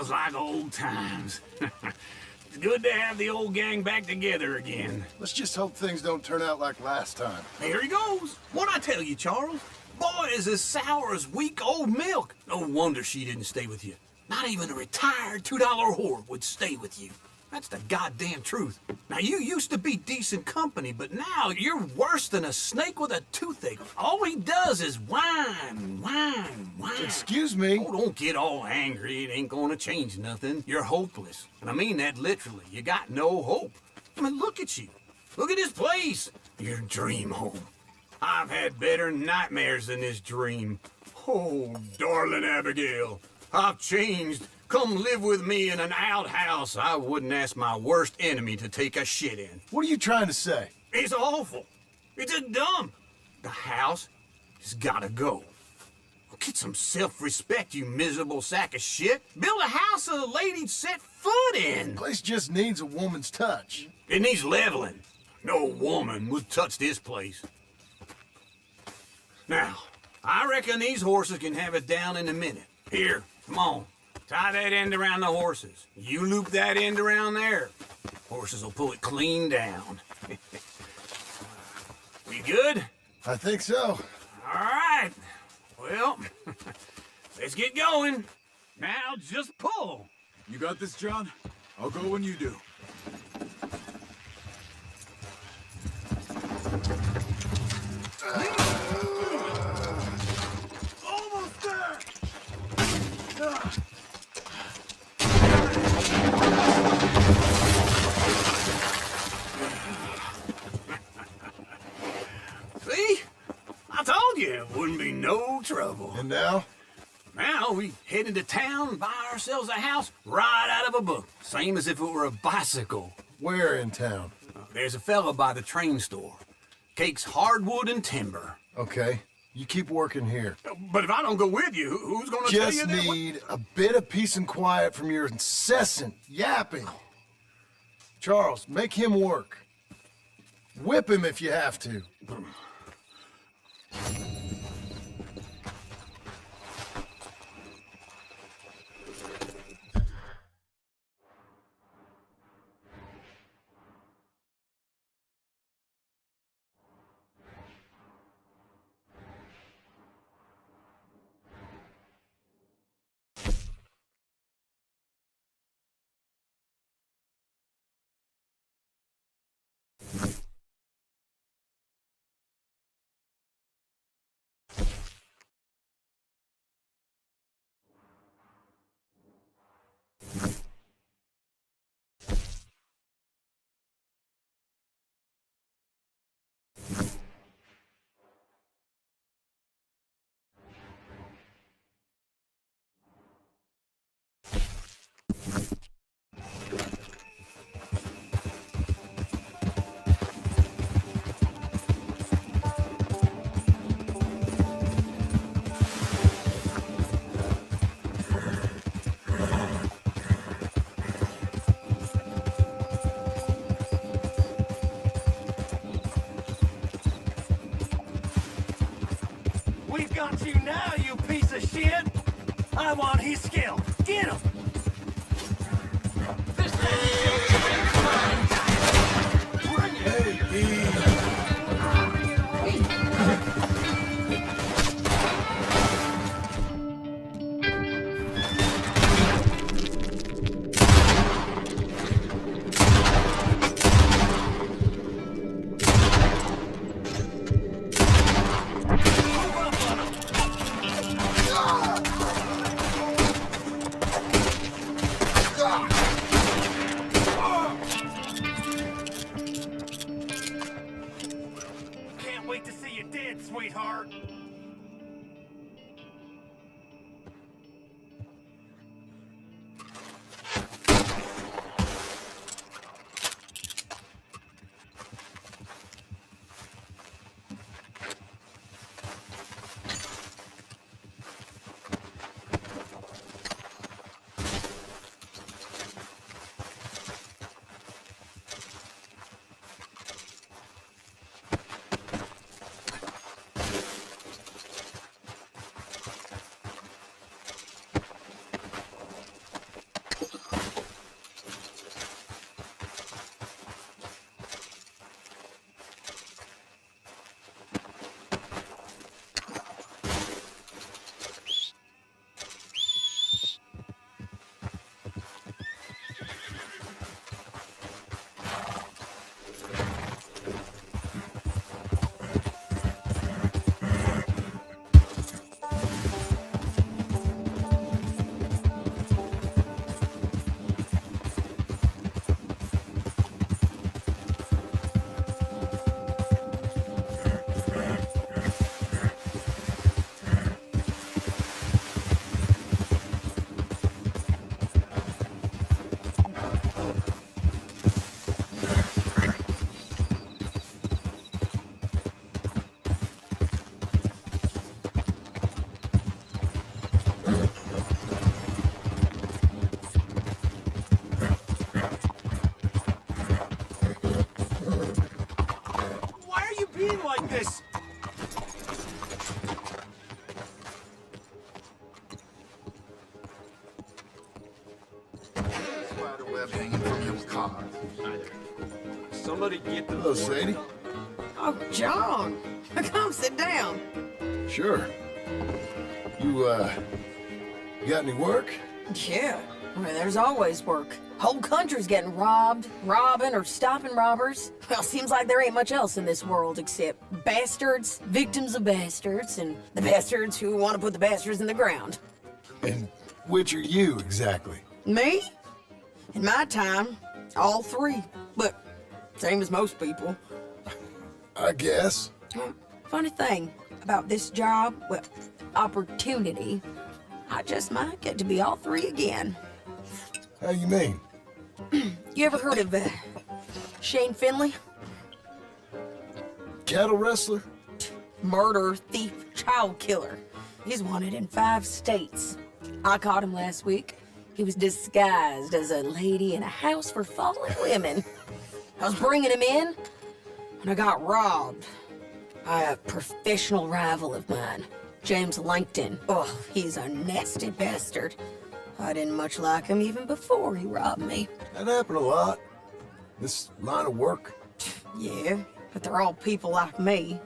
Feels like old times. It's good to have the old gang back together again. Let's just hope things don't turn out like last time. Here he goes. What'd I tell you, Charles? Boy is as sour as week-old milk. No wonder she didn't stay with you. Not even a retired $2 whore would stay with you. That's the goddamn truth. Now, you used to be decent company, but now you're worse than a snake with a toothache. All he does is whine. Excuse me? Oh, don't get all angry. It ain't gonna change nothing. You're hopeless. And I mean that literally. You got no hope. I mean, look at you. Look at this place. Your dream home. I've had better nightmares than this dream. Oh, darling Abigail, I've changed. Come live with me in an outhouse I wouldn't ask my worst enemy to take a shit in. What are you trying to say? It's awful. It's a dump. The house has gotta go. Get some self-respect, you miserable sack of shit. Build a house a lady'd set foot in. The place just needs a woman's touch. It needs leveling. No woman would touch this place. Now, I reckon these horses can have it down in a minute. Here, come on. Tie that end around the horses. You loop that end around there. Horses will pull it clean down. We good? I think so. All right. Well, let's get going. Now just pull. You got this, John? I'll go when you do. Almost there. See? I told you it wouldn't be no trouble. And now? Now we head into town, buy ourselves a house right out of a book. Same as if it were a bicycle. Where in town? There's a fella by the train store. Cakes hardwood and timber. Okay. You keep working here. But if I don't go with you, who's gonna tell you Just that? need a bit of peace and quiet from your incessant yapping. Charles, make him work. Whip him if you have to. We've got you now, you piece of shit! I want his skill. Get him! This Can't wait to see you dead, sweetheart. this! Spider web hanging from your car. Somebody get the... Hello, Sadie. Oh, John, come sit down. Sure. You got any work? Yeah, well, there's always work. Whole country's getting robbed, robbing, or stopping robbers. Well, seems like there ain't much else in this world except bastards, victims of bastards, and the bastards who want to put the bastards in the ground. And which are you, exactly? Me? In my time, all three. But same as most people. I guess. Funny thing about this job, well, opportunity, I just might get to be all three again. How you mean? You ever heard of Shane Finley? Cattle wrestler? Murderer, thief, child killer. He's wanted in 5 states. I caught him last week. He was disguised as a lady in a house for fallen women. I was bringing him in, and I got robbed by a professional rival of mine, James Langton. Oh, he's a nasty bastard. I didn't much like him even before he robbed me. That happened a lot. This line of work. Yeah, but they're all people like me.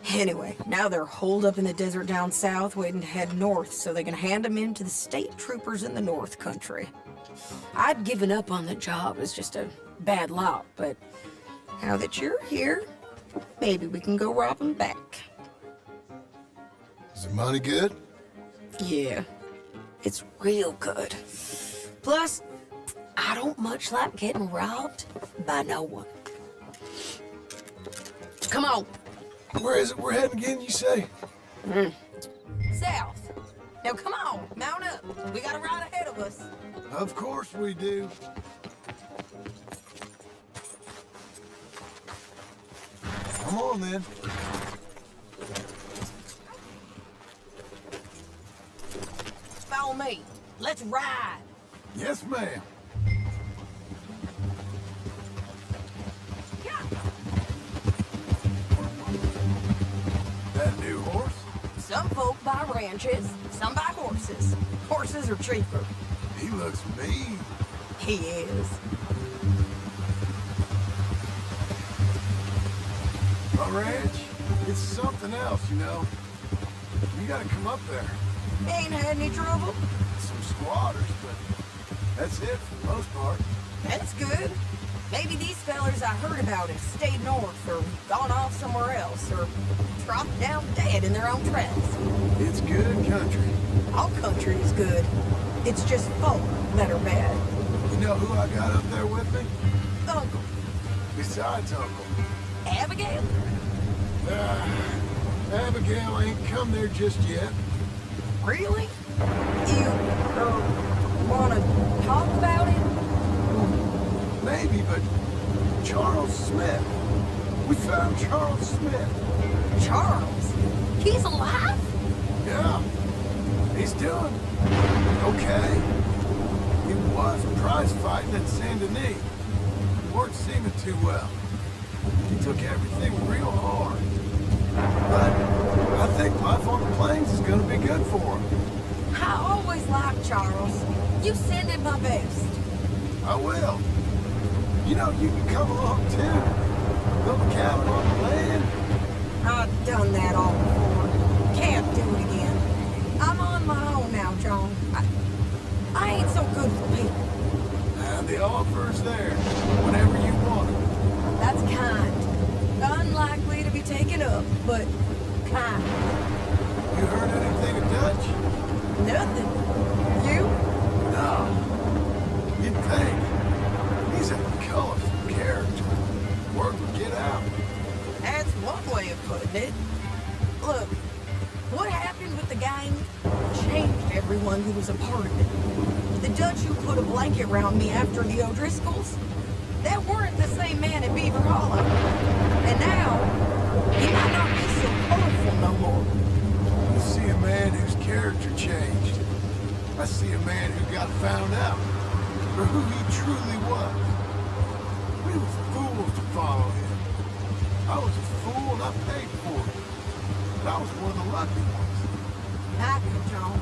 Anyway, now they're holed up in the desert down south, waiting to head north so they can hand them in to the state troopers in the north country. I'd given up on the job as just a bad lot, but now that you're here, maybe we can go rob them back. Is the money good? Yeah, it's real good. Plus, I don't much like getting robbed by no one. Come on. Where is it we're heading again, you say? South. Now come on, mount up. We got a ride ahead of us. Of course we do. Come on, then. Follow me. Let's ride. Yes, ma'am. Yeah. That new horse? Some folk buy ranches, some buy horses. Horses are cheaper. He looks mean. He is. My ranch, it's something else, you know. You gotta come up there. Ain't had any trouble. Some squatters, but that's it for the most part. That's good. Maybe these fellers I heard about have stayed north or gone off somewhere else or dropped down dead in their own tracks. It's good country. All country is good. It's just folk that are bad. You know who I got up there with me? Uncle, Besides Uncle. Abigail? Abigail ain't come there just yet. Really? You, wanna talk about it? Maybe, but Charles Smith. We found Charles Smith. Charles? He's alive? Yeah. He's doing okay. He was prize fighting at Saint Denis. Weren't seeming too well. He took everything real hard. But I think life on the plains is gonna be good for him. I always liked Charles. You send him my best. I will. You know, you can come along too. Build a cabin on the land. I've done that all before. Can't do it again. I'm on my own now, John. I ain't so good for people. And the offer's there, whenever you want it. That's kind. Unlikely to be taken up, but kind. You heard anything of Dutch? Nothing. You? No. You'd think. He's a colorful character. Word would get out. That's one way of putting it. Look, what happened with the gang changed everyone who was a part of it. The Dutch who put a blanket around me after the O'Driscolls, that weren't the same man at Beaver Hollow. And now, he might not be so colorful no more. You see a man whose character changed. I see a man who got found out for who he truly was. We were fools to follow him. I was a fool and I paid for but I was one of the lucky ones. Micah, John.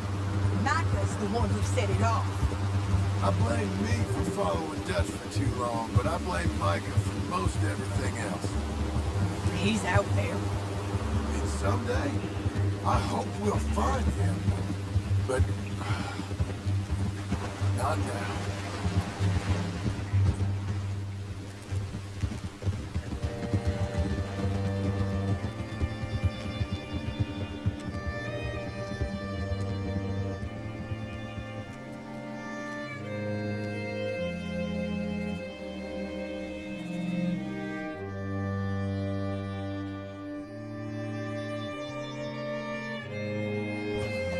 Micah's the one who set it off. I blame me for following Dutch for too long, but I blame Micah for most everything else. He's out there. And someday, I hope we'll find him. But not now.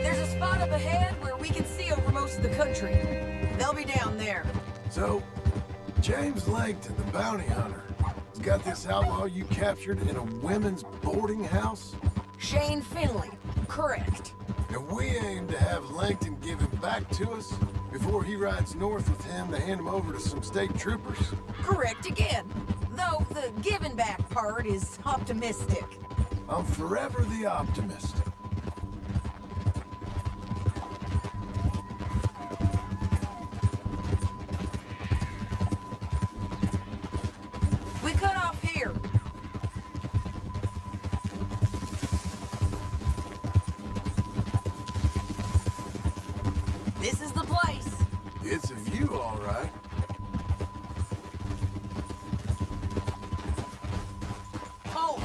There's a spot up ahead where we can see over most of the country. They'll be down there. So, James Langton, the bounty hunter, has got this outlaw you captured in a women's boarding house? Shane Finley. Correct. And we aim to have Langton give him back to us before he rides north with him to hand him over to some state troopers? Correct again. Though the giving back part is optimistic. I'm forever the optimist. We cut off here. This is the place. It's a view, all right. Oh!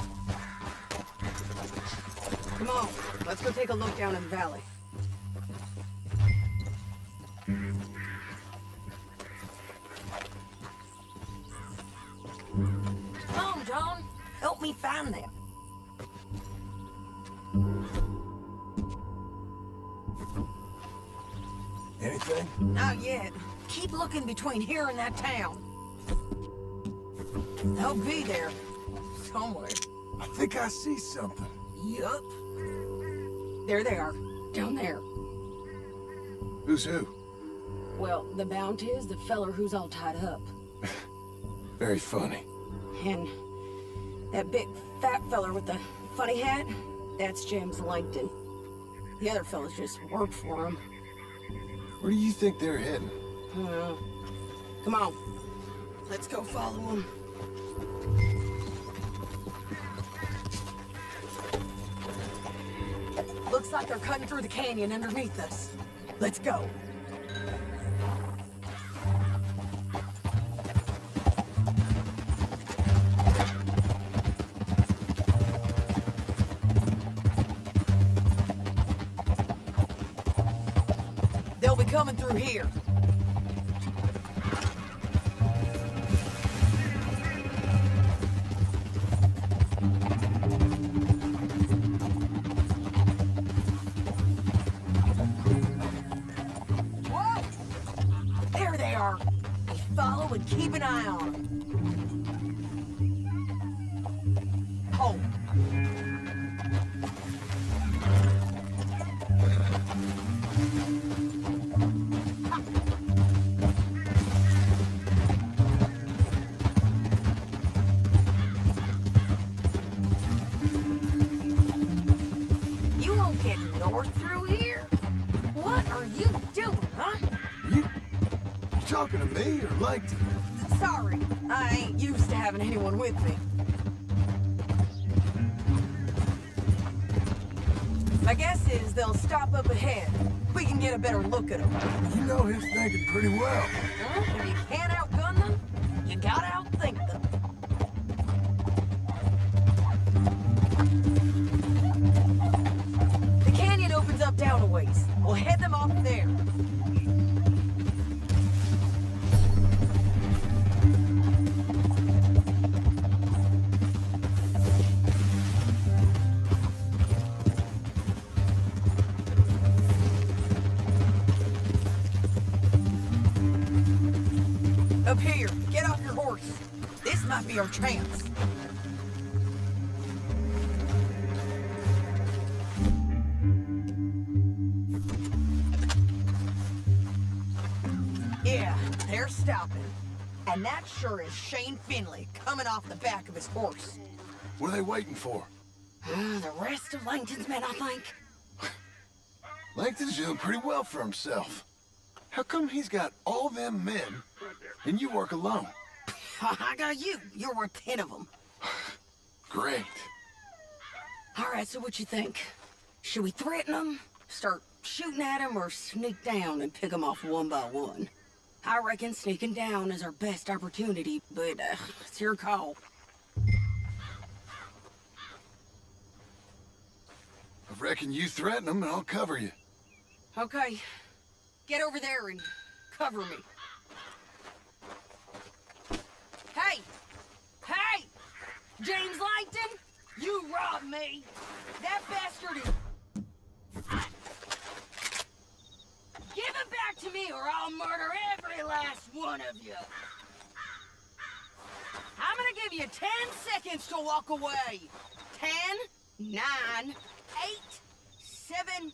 Come on, let's go take a look down in the valley. Come on, John. Help me find them. Anything? Not yet. Keep looking between here and that town. They'll be there. Somewhere. I think I see something. Yup. There they are. Down there. Who's who? Well, the bounty is the feller who's all tied up. Very funny. And that big fat feller with the funny hat, that's James Langton. The other fellas just work for him. Where do you think they're heading? I don't know. Come on. Let's go follow them. Looks like they're cutting through the canyon underneath us. Let's go. They'll be coming through here. Whoa! There they are. Follow and keep an eye on them. Oh. You won't get north through here? What are you doing, huh? You talking to me or Langton? Sorry, I ain't used to having anyone with me. My guess is they'll stop up ahead. We can get a better look at them. You know his thinking pretty well. Huh? If you can't outgun them, you gotta outthink them. The canyon opens up down a ways. We'll head them off there. Up here, get off your horse. This might be our chance. Yeah, they're stopping. And that sure is Shane Finley coming off the back of his horse. What are they waiting for? The rest of Langton's men, I think. Langton's doing pretty well for himself. How come he's got all them men, and you work alone? I got you. You're worth 10 of them. Great. All right, so what you think? Should we threaten them, start shooting at them, or sneak down and pick them off one by one? I reckon sneaking down is our best opportunity, but it's your call. I reckon you threaten them, and I'll cover you. Okay, get over there and cover me. Hey! Hey! James Langton, you robbed me! That bastard is... Give it back to me or I'll murder every last one of you! I'm gonna give you 10 seconds to walk away. 10, 9, 8, 7...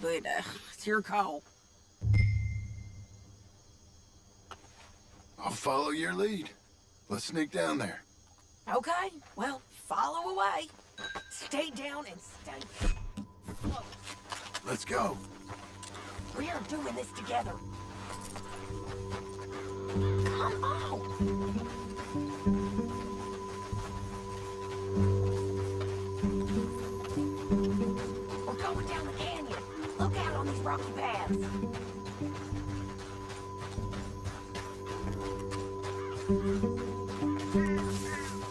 But it's your call. I'll follow your lead. Let's sneak down there. Okay, well, follow away. Stay down and stay close. Let's go. We are doing this together. Come on. We're going down the canyon. Look out on these rocky paths.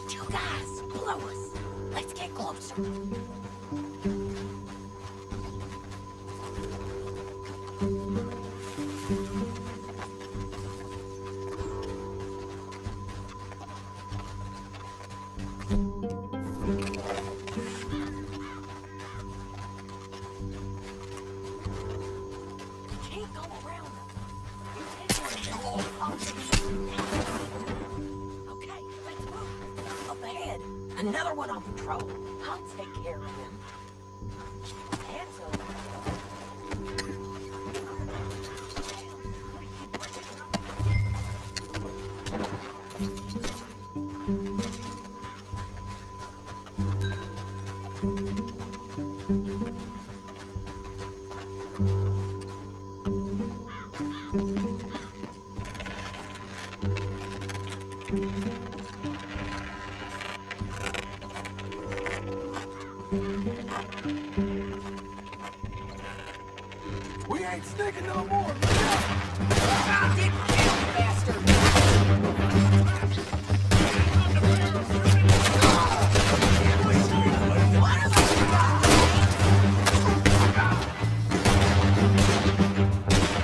Two guys below us. Let's get closer. Another one on patrol. I'll take care of him. Hands up. We ain't sneaking no more. Get killed, bastard!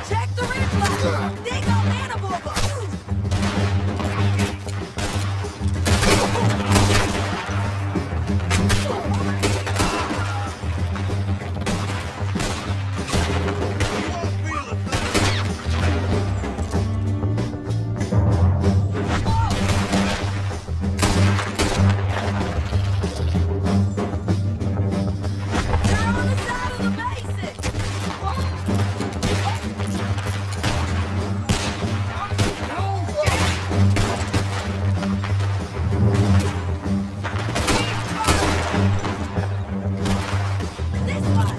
Check the ridge. They got animal bugs. They're on the side of the basin. This way.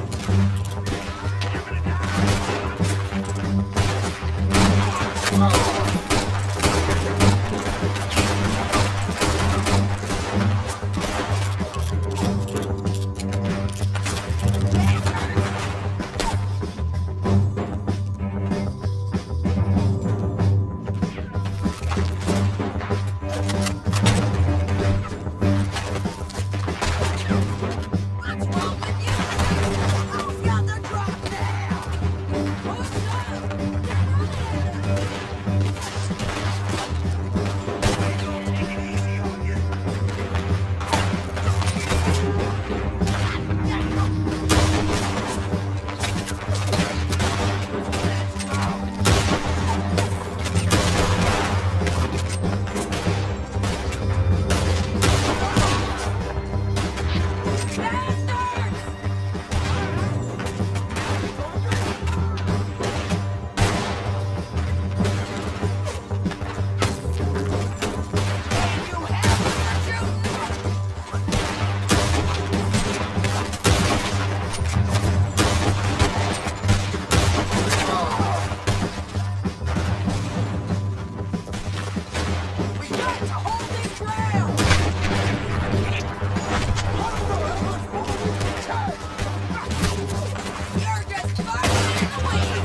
What's wrong with you? Who's got the drop now? Who's We got to hold this ground! You're just fighting in the wind!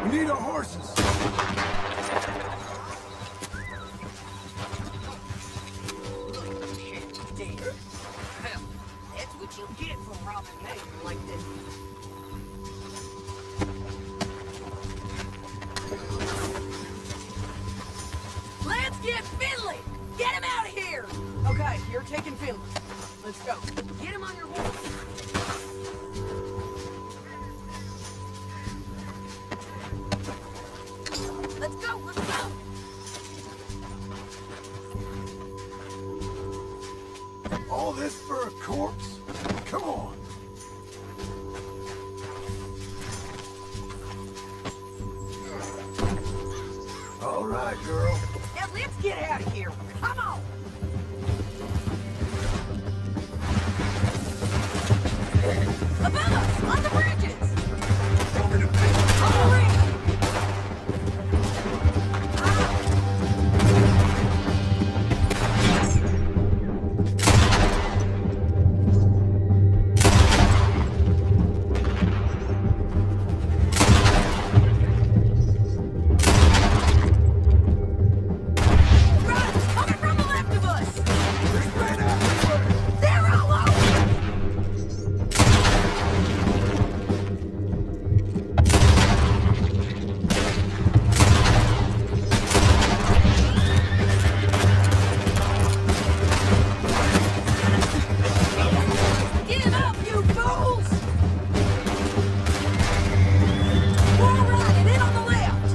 We need our horses. Hell, that's what you get for robbing me like this. Let's get Finley! Get him out of here! Okay, you're taking Finley. Let's go. Get him on your horse. Let's go, let's go! All this for a corpse? Come on. All right, girl. Now let's get out of here. Come on. Above us, on the bridges. On the ring. Coming from the left of us. They're all over. Give up, you fools! We're all right, and in on the left.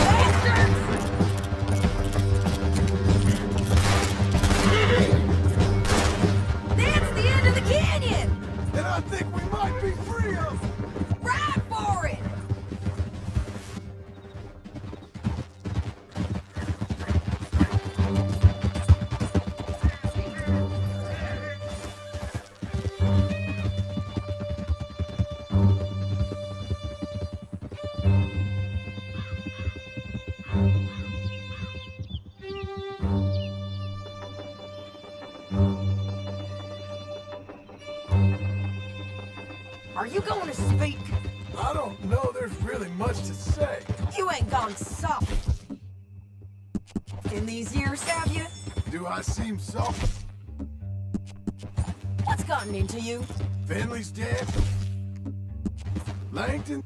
Bastards! That's the end of the canyon! And I think we might be free of them. Ride for it! Are you going to speak? I don't know there's really much to say. You ain't gone soft. In these years, have you? Do I seem soft? What's gotten into you? Finley's dead. Langton's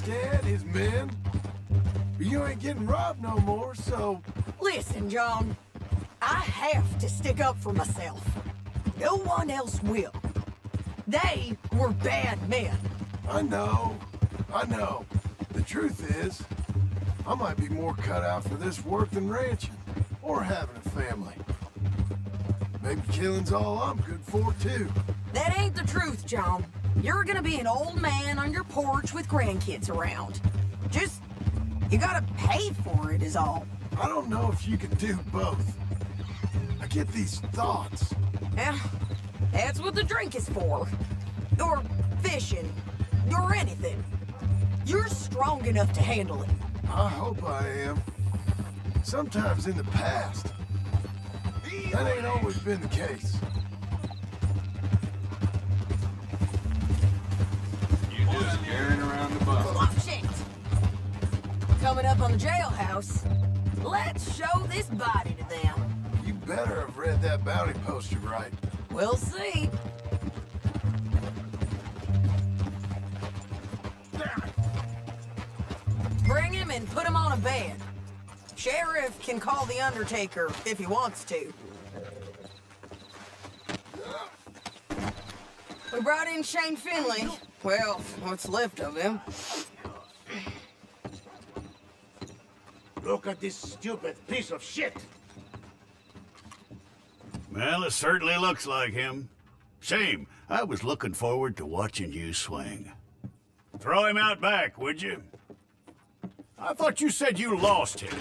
dead, his men. But you ain't getting robbed no more, so... Listen, John. I have to stick up for myself. No one else will. They were bad men. I know. The truth is, I might be more cut out for this work than ranching, or having a family. Maybe killing's all I'm good for, too. That ain't the truth, John. You're gonna be an old man on your porch with grandkids around. Just, you gotta pay for it is all. I don't know if you can do both. I get these thoughts. Yeah, that's what the drink is for. Or fishing. Or anything. You're strong enough to handle it. I hope I am. Sometimes in the past. That ain't always been the case. You just carrying around the bus. Watch it! Coming up on the jailhouse. Let's show this body to them. You better have read that bounty poster right. We'll see. Bring him and put him on a bed. Sheriff can call the Undertaker if he wants to. We brought in Shane Finley. Well, what's left of him. Look at this stupid piece of shit. Well, it certainly looks like him. Shame. I was looking forward to watching you swing. Throw him out back, would you? I thought you said you lost him.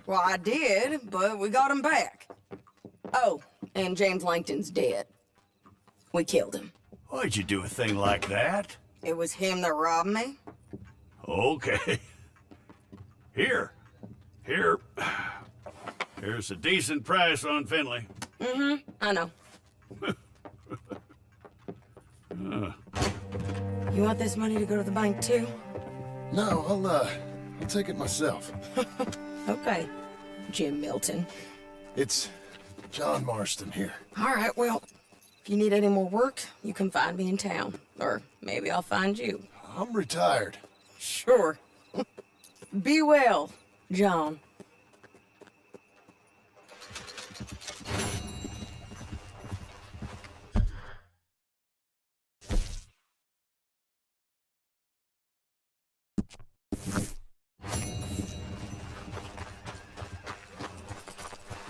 Well, I did, but we got him back. Oh, and James Langton's dead. We killed him. Why'd you do a thing like that? It was him that robbed me. Okay. Here. Here's a decent price on Finley. I know. You want this money to go to the bank too? No, I'll take it myself. Okay, Jim Milton. It's John Marston here. All right, well, if you need any more work, you can find me in town. Or maybe I'll find you. I'm retired. Sure. Be well, John.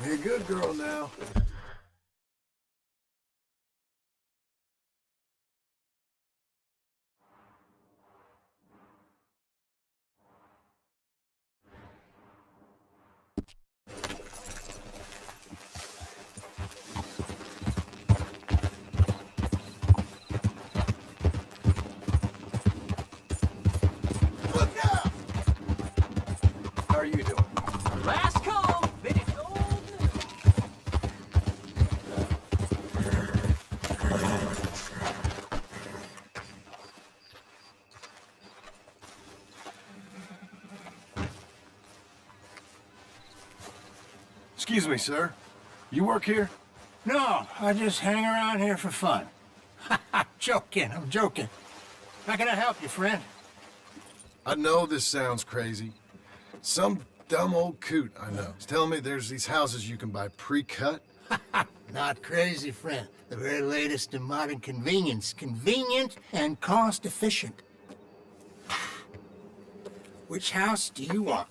Be a good girl now. Look out! How are you doing? Last call. Then it's old news. Excuse me, sir. You work here? No, I just hang around here for fun. I'm joking. How can I help you, friend? I know this sounds crazy. Some dumb old coot I know is telling me there's these houses you can buy pre-cut. Not crazy, friend. The very latest in modern convenience. Convenient and cost-efficient. Which house do you want?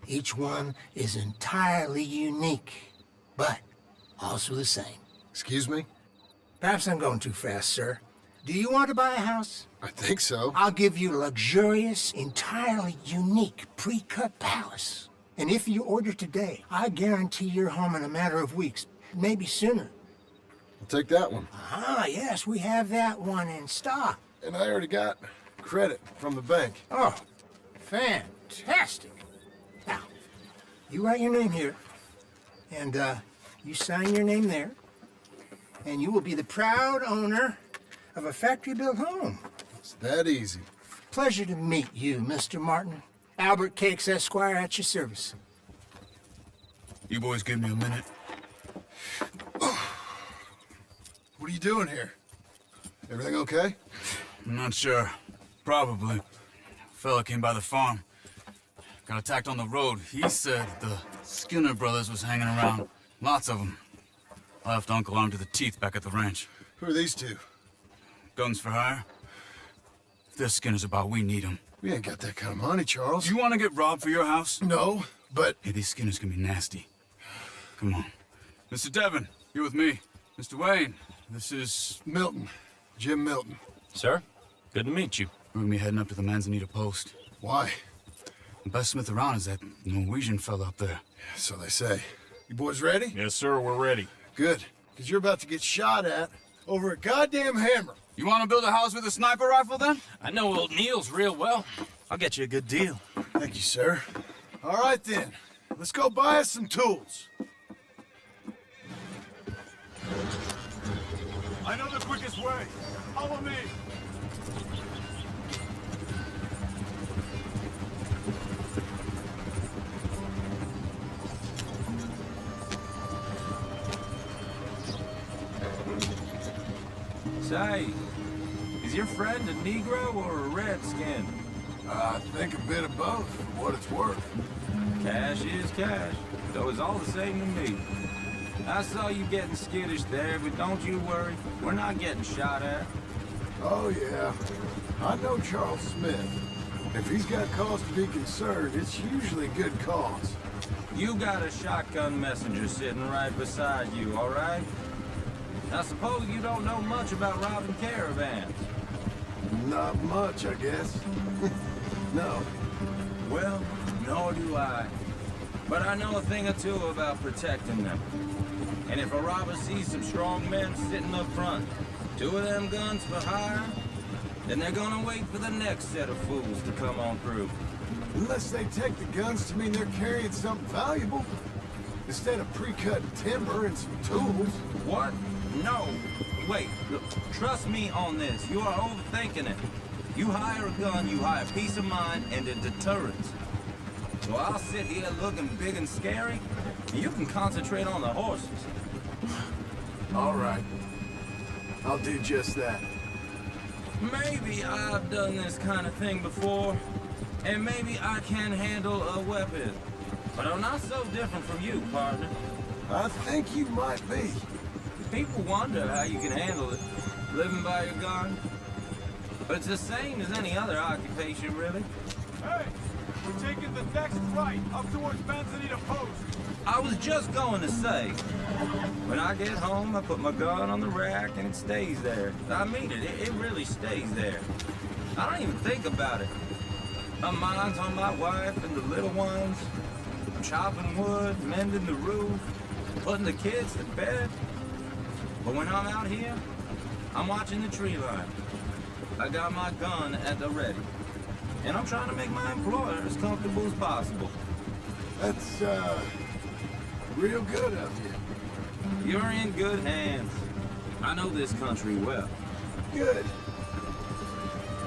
Each one is entirely unique, but also the same. Excuse me? Perhaps I'm going too fast, sir. Do you want to buy a house? I think so. I'll give you a luxurious, entirely unique pre-cut palace. And if you order today, I guarantee you're home in a matter of weeks, maybe sooner. I'll take that one. Ah, yes, we have that one in stock. And I already got credit from the bank. Oh, fantastic. Now, you write your name here, and you sign your name there, and you will be the proud owner of a factory-built home. It's that easy. Pleasure to meet you, Mr. Martin. Albert Cakes, Esquire, at your service. You boys give me a minute. What are you doing here? Everything okay? I'm not sure. Probably. Fella came by the farm. Got attacked on the road. He said the Skinner brothers was hanging around. Lots of them. Left Uncle armed to the teeth back at the ranch. Who are these two? Guns for hire? If they're Skinner's about, we need them. We ain't got that kind of money, Charles. Do you want to get robbed for your house? No, but... Hey, these Skinners can be nasty. Come on. Mr. Devon, you're with me. Mr. Wayne, this is... Milton. Jim Milton. Sir, good to meet you. We're gonna be heading up to the Manzanita post. Why? The best smith around is that Norwegian fella up there. So they say. You boys ready? Yes, sir, we're ready. Good. Because you're about to get shot at over a goddamn hammer. You want to build a house with a sniper rifle, then? I know old Neil's real well. I'll get you a good deal. Thank you, sir. All right, then. Let's go buy us some tools. I know the quickest way. Follow me. Say, is your friend a Negro or a Redskin? I think a bit of both, for what it's worth. Cash is cash, though it's all the same to me. I saw you getting skittish there, but don't you worry. We're not getting shot at. Oh, yeah. I know Charles Smith. If he's got cause to be concerned, it's usually good cause. You got a shotgun messenger sitting right beside you, all right? I suppose you don't know much about robbing caravans. Not much, I guess. No. Well, nor do I. But I know a thing or two about protecting them. And if a robber sees some strong men sitting up front, 2 of them guns for hire, then they're gonna wait for the next set of fools to come on through. Unless they take the guns to mean they're carrying something valuable. Instead of pre-cut timber and some tools. What? No. Wait, look, trust me on this. You are overthinking it. You hire a gun, you hire peace of mind and a deterrence. So I'll sit here looking big and scary, and you can concentrate on the horses. All right. I'll do just that. Maybe I've done this kind of thing before, and maybe I can handle a weapon. But I'm not so different from you, partner. I think you might be. People wonder how you can handle it, living by your gun. But it's the same as any other occupation, really. Hey, we're taking the next right up towards Manzanita Post. I was just going to say, when I get home, I put my gun on the rack and it stays there. I mean it, it really stays there. I don't even think about it. My mind's on my wife and the little ones. I'm chopping wood, mending the roof, putting the kids to bed. But when I'm out here, I'm watching the tree line. I got my gun at the ready. And I'm trying to make my employer as comfortable as possible. That's, real good of you. You're in good hands. I know this country well. Good.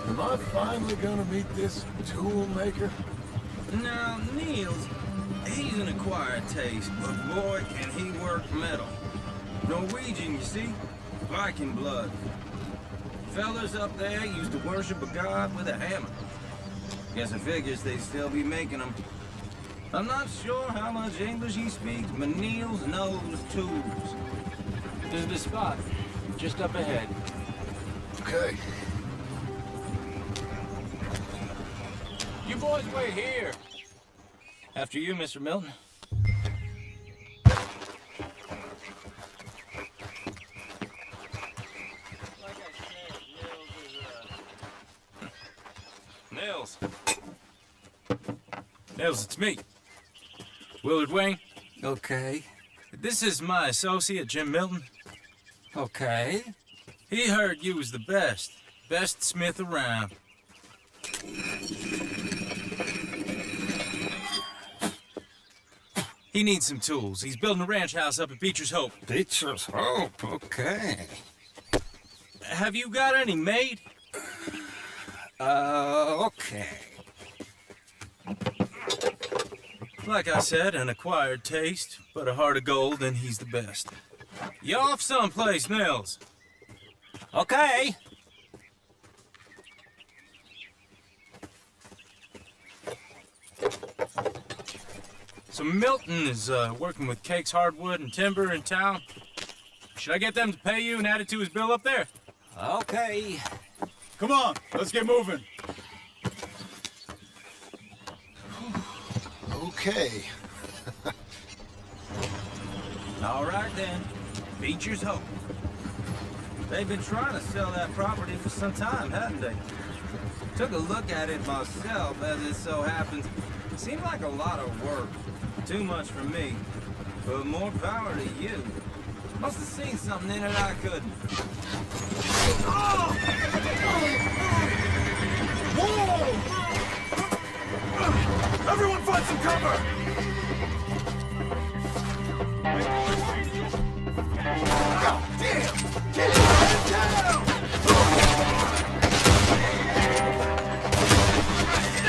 Am I finally gonna meet this tool maker? Now, Niels, he's an acquired taste, but boy, can he work metal. Norwegian, you see? Viking blood. Fellas up there used to worship a god with a hammer. Guess it figures they'd still be making them. I'm not sure how much English he speaks, but Niels knows tools. This is the spot. Just up ahead. Okay. You boys wait here. After you, Mr. Milton. Nils. Nils, it's me. Willard Wayne. Okay. This is my associate, Jim Milton. Okay. He heard you was the best. Best smith around. He needs some tools. He's building a ranch house up at Beecher's Hope. Beecher's Hope, okay. Have you got any made? Okay. Like I said, an acquired taste, but a heart of gold, and he's the best. You off someplace, Nils? Okay. So Milton is working with Cake's Hardwood and Timber in town. Should I get them to pay you and add it to his bill up there? Okay. Come on, let's get moving. Okay. All right then, Beecher's Hope. They've been trying to sell that property for some time, haven't they? Took a look at it myself, as it so happens. It seemed like a lot of work. Too much for me. But more power to you. Must have seen something in it I couldn't. Whoa! Everyone find some cover! God damn! Get it down!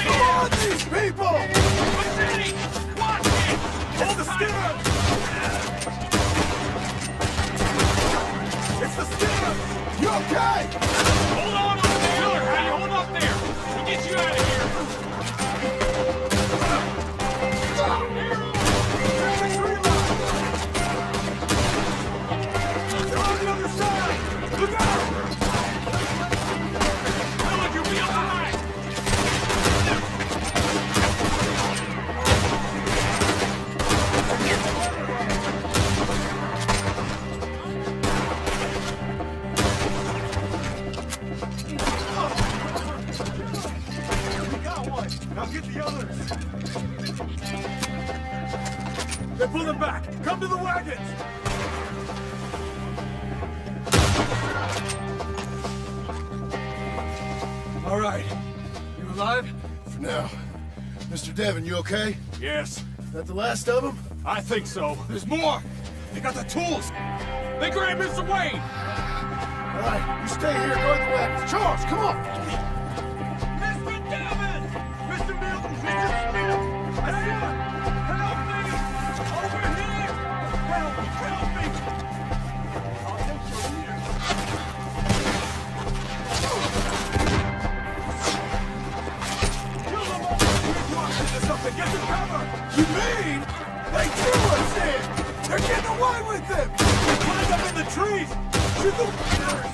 On these people! Hold the stirrup! It's the stirrup! You okay? Hold on up there! Hey, hold up there! We'll get you out of here! They're on the other side! Look out! Look, you'll be all right! We got one! Now get the others! They're pulling back! Come to the wagons! All right. You alive? For now. Mr. Devon, you okay? Yes, That the last of them? I think so. There's more! They got the tools! They grabbed Mr. Wayne! All right, you stay here, guard the wagons. Charles, come on! Mr. Devon! Mr. Milton! Mr. Smith! I see him! Help me! Over here! Help me! I'll take you here. Kill them all! You want to something? Get some cover! You mean they threw us in? They're getting away with it! They climbed up in the trees! Shoot the winners!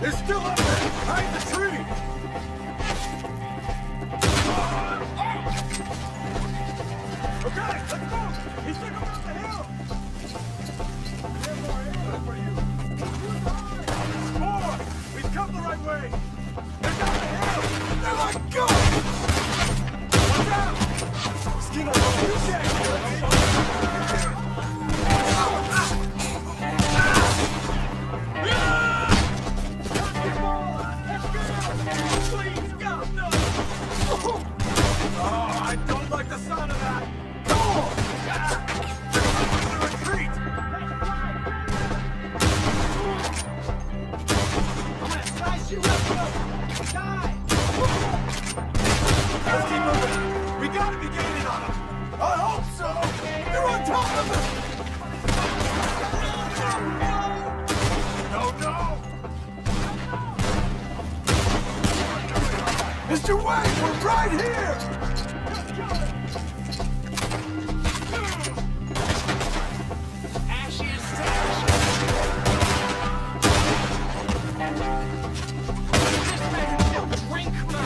They're still up there! Behind the tree! Okay, let's move! He took him up the hill! More! We've come the right way! They're down the hill! They're like ghosts! Watch out! Skin on you check! Please, God, no! Oh, I don't like the sound of that! Go on! Retreat! I'm gonna slice you up, bro! Die! Let's keep moving! We gotta be gaining on them! I hope so! They're on top of us! No, no! Mr. Wayne, we're right here! Ashes to ashes. This man will drink my...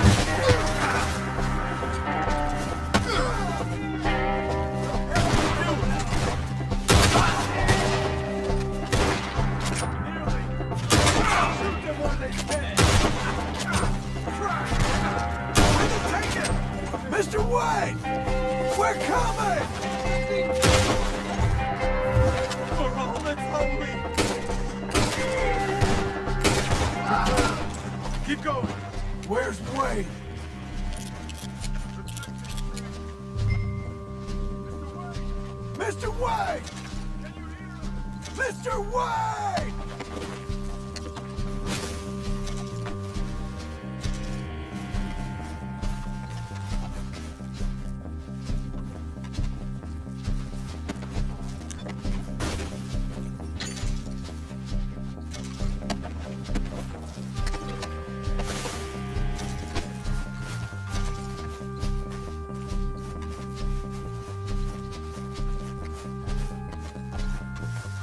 Shoot them where they stand. Mr. Wayne! We're coming! For all that's holy! Keep going! Where's Wayne? Mr. Wayne! Mr. Wayne!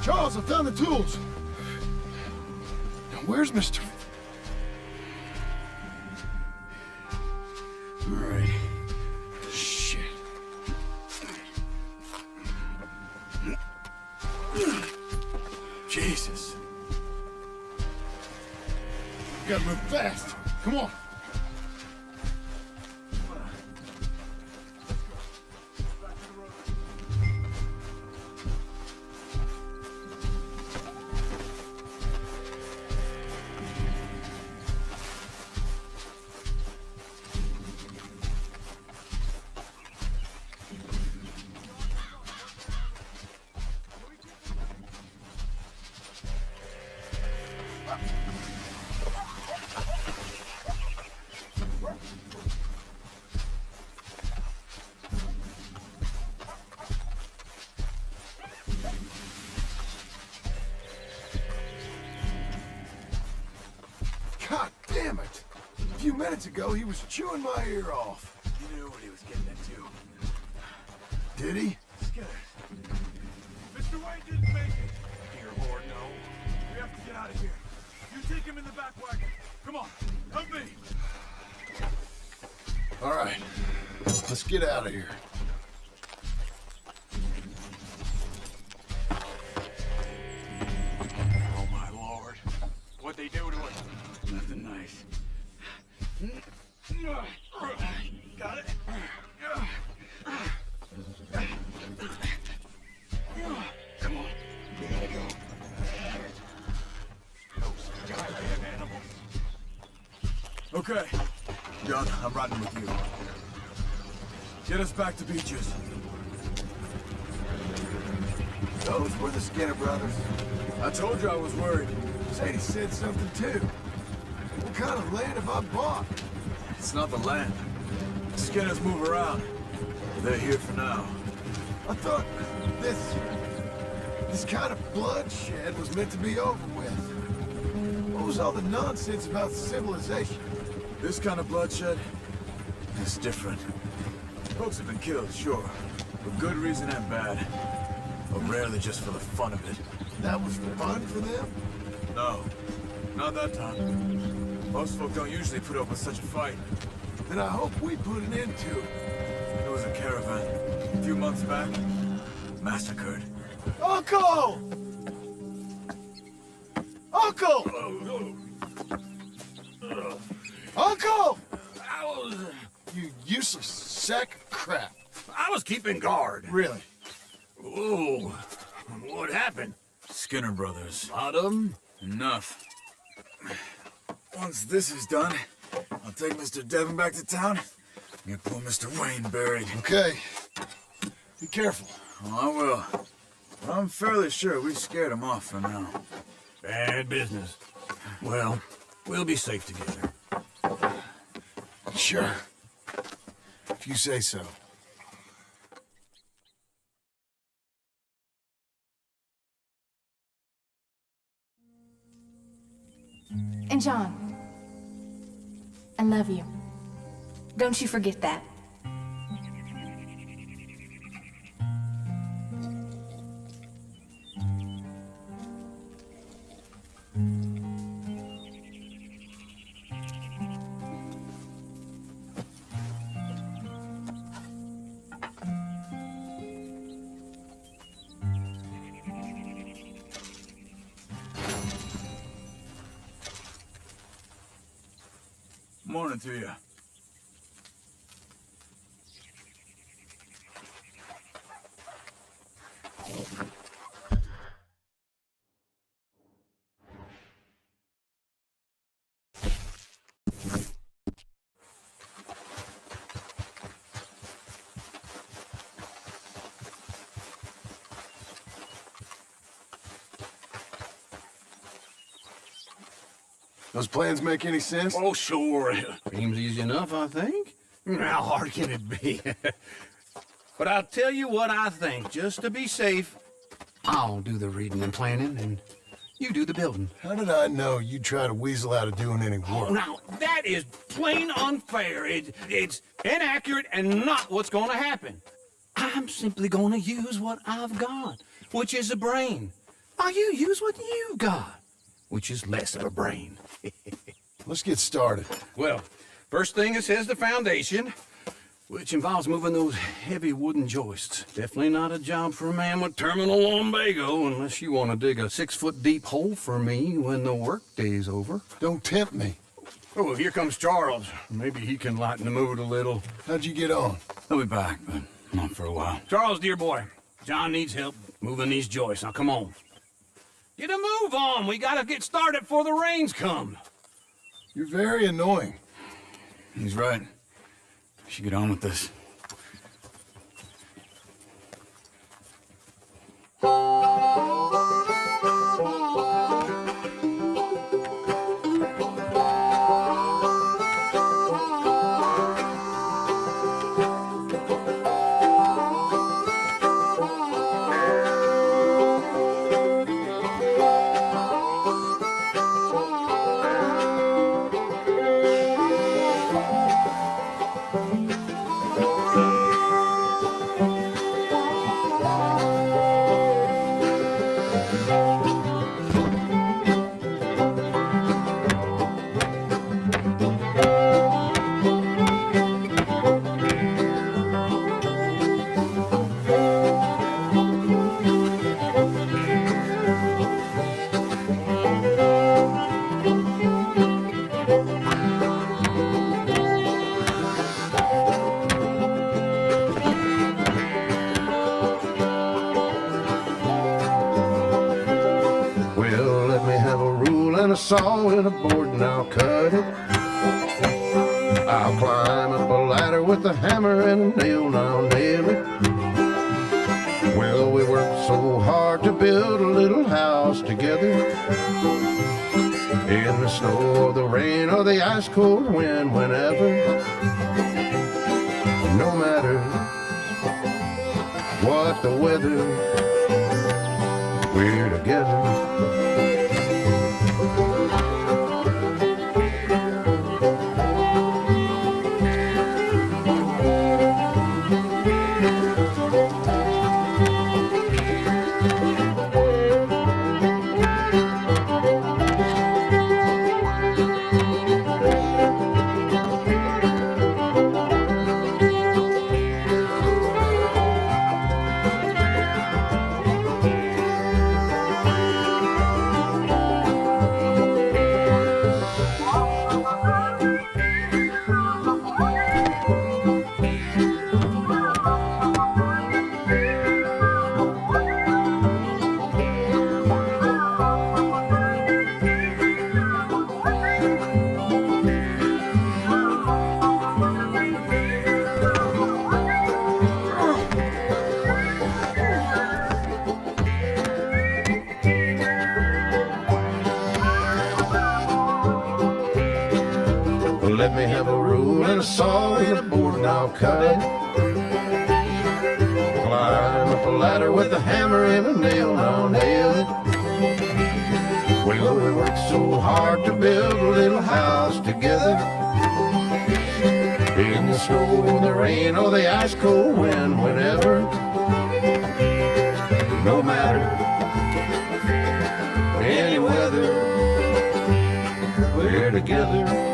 Charles, I've found the tools. Now, where's Mr. All right. Shit. Jesus. We gotta move fast. Come on. God damn it! A few minutes ago, he was chewing my ear off. He knew what he was getting into. Did he? Skinner. Mr. Wayne didn't make it. Dear Lord, no. We have to get out of here. You take him in the back wagon. Come on, help me. All right, let's get out of here. Oh my Lord. What'd they do to us? Nothing nice. Got it? Come on. We gotta go. Those goddamn animals. Okay. John, I'm riding with you. Get us back to Beaches. Those were the Skinner brothers. I told you I was worried. Sadie said something too. What kind of land have I bought? It's not the land. The Skinners move around. They're here for now. I thought this kind of bloodshed was meant to be over with. What was all the nonsense about civilization? This kind of bloodshed is different. Folks have been killed, sure. For good reason and bad. But rarely just for the fun of it. That was fun for them? No. Not that time. Most folk don't usually put up with such a fight. Then I hope we put an end to it. There was a caravan a few months back. Massacred. Uncle! Uncle! Uncle! You useless sack of crap. I was keeping guard. Really? Whoa. What happened? Skinner brothers. A lot of them? Enough. Once this is done, I'll take Mr. Devon back to town and get poor Mr. Wayne buried. Okay. Be careful. Oh, I will. But I'm fairly sure we scared him off for now. Bad business. Well, we'll be safe together. Sure. If you say so. And John, I love you. Don't you forget that. Morning to you. Those plans make any sense? Oh, sure. Seems easy enough, I think. How hard can it be? But I'll tell you what I think. Just to be safe, I'll do the reading and planning, and you do the building. How did I know you'd try to weasel out of doing any work? Oh, now, that is plain unfair. It's inaccurate and not what's going to happen. I'm simply going to use what I've got, which is a brain. While you use what you've got, which is less of a brain. Let's get started. Well, first thing it says the foundation, which involves moving those heavy wooden joists. Definitely not a job for a man with terminal lumbago, unless you want to dig a 6-foot deep hole for me when the workday's over. Don't tempt me. Oh, here comes Charles. Maybe he can lighten the mood a little. How'd you get on? I'll be back, but not for a while. Charles, dear boy, John needs help moving these joists. Now, come on. Get a move on. We gotta get started before the rains come. You're very annoying. He's right. We should get on with this. and a saw and a board and I'll cut it. I'll climb up a ladder with a hammer and a nail and I'll nail it. Well, we worked so hard to build a little house together. In the snow or the rain or the ice cold wind, whenever. No matter what the weather, we're together. Let me have a rule and a saw and a board and I'll cut it. Climb up a ladder with a hammer and a nail and I'll nail it. Well, we worked so hard to build a little house together. In the snow, the rain, or the ice cold wind, whenever. No matter any weather, we're together.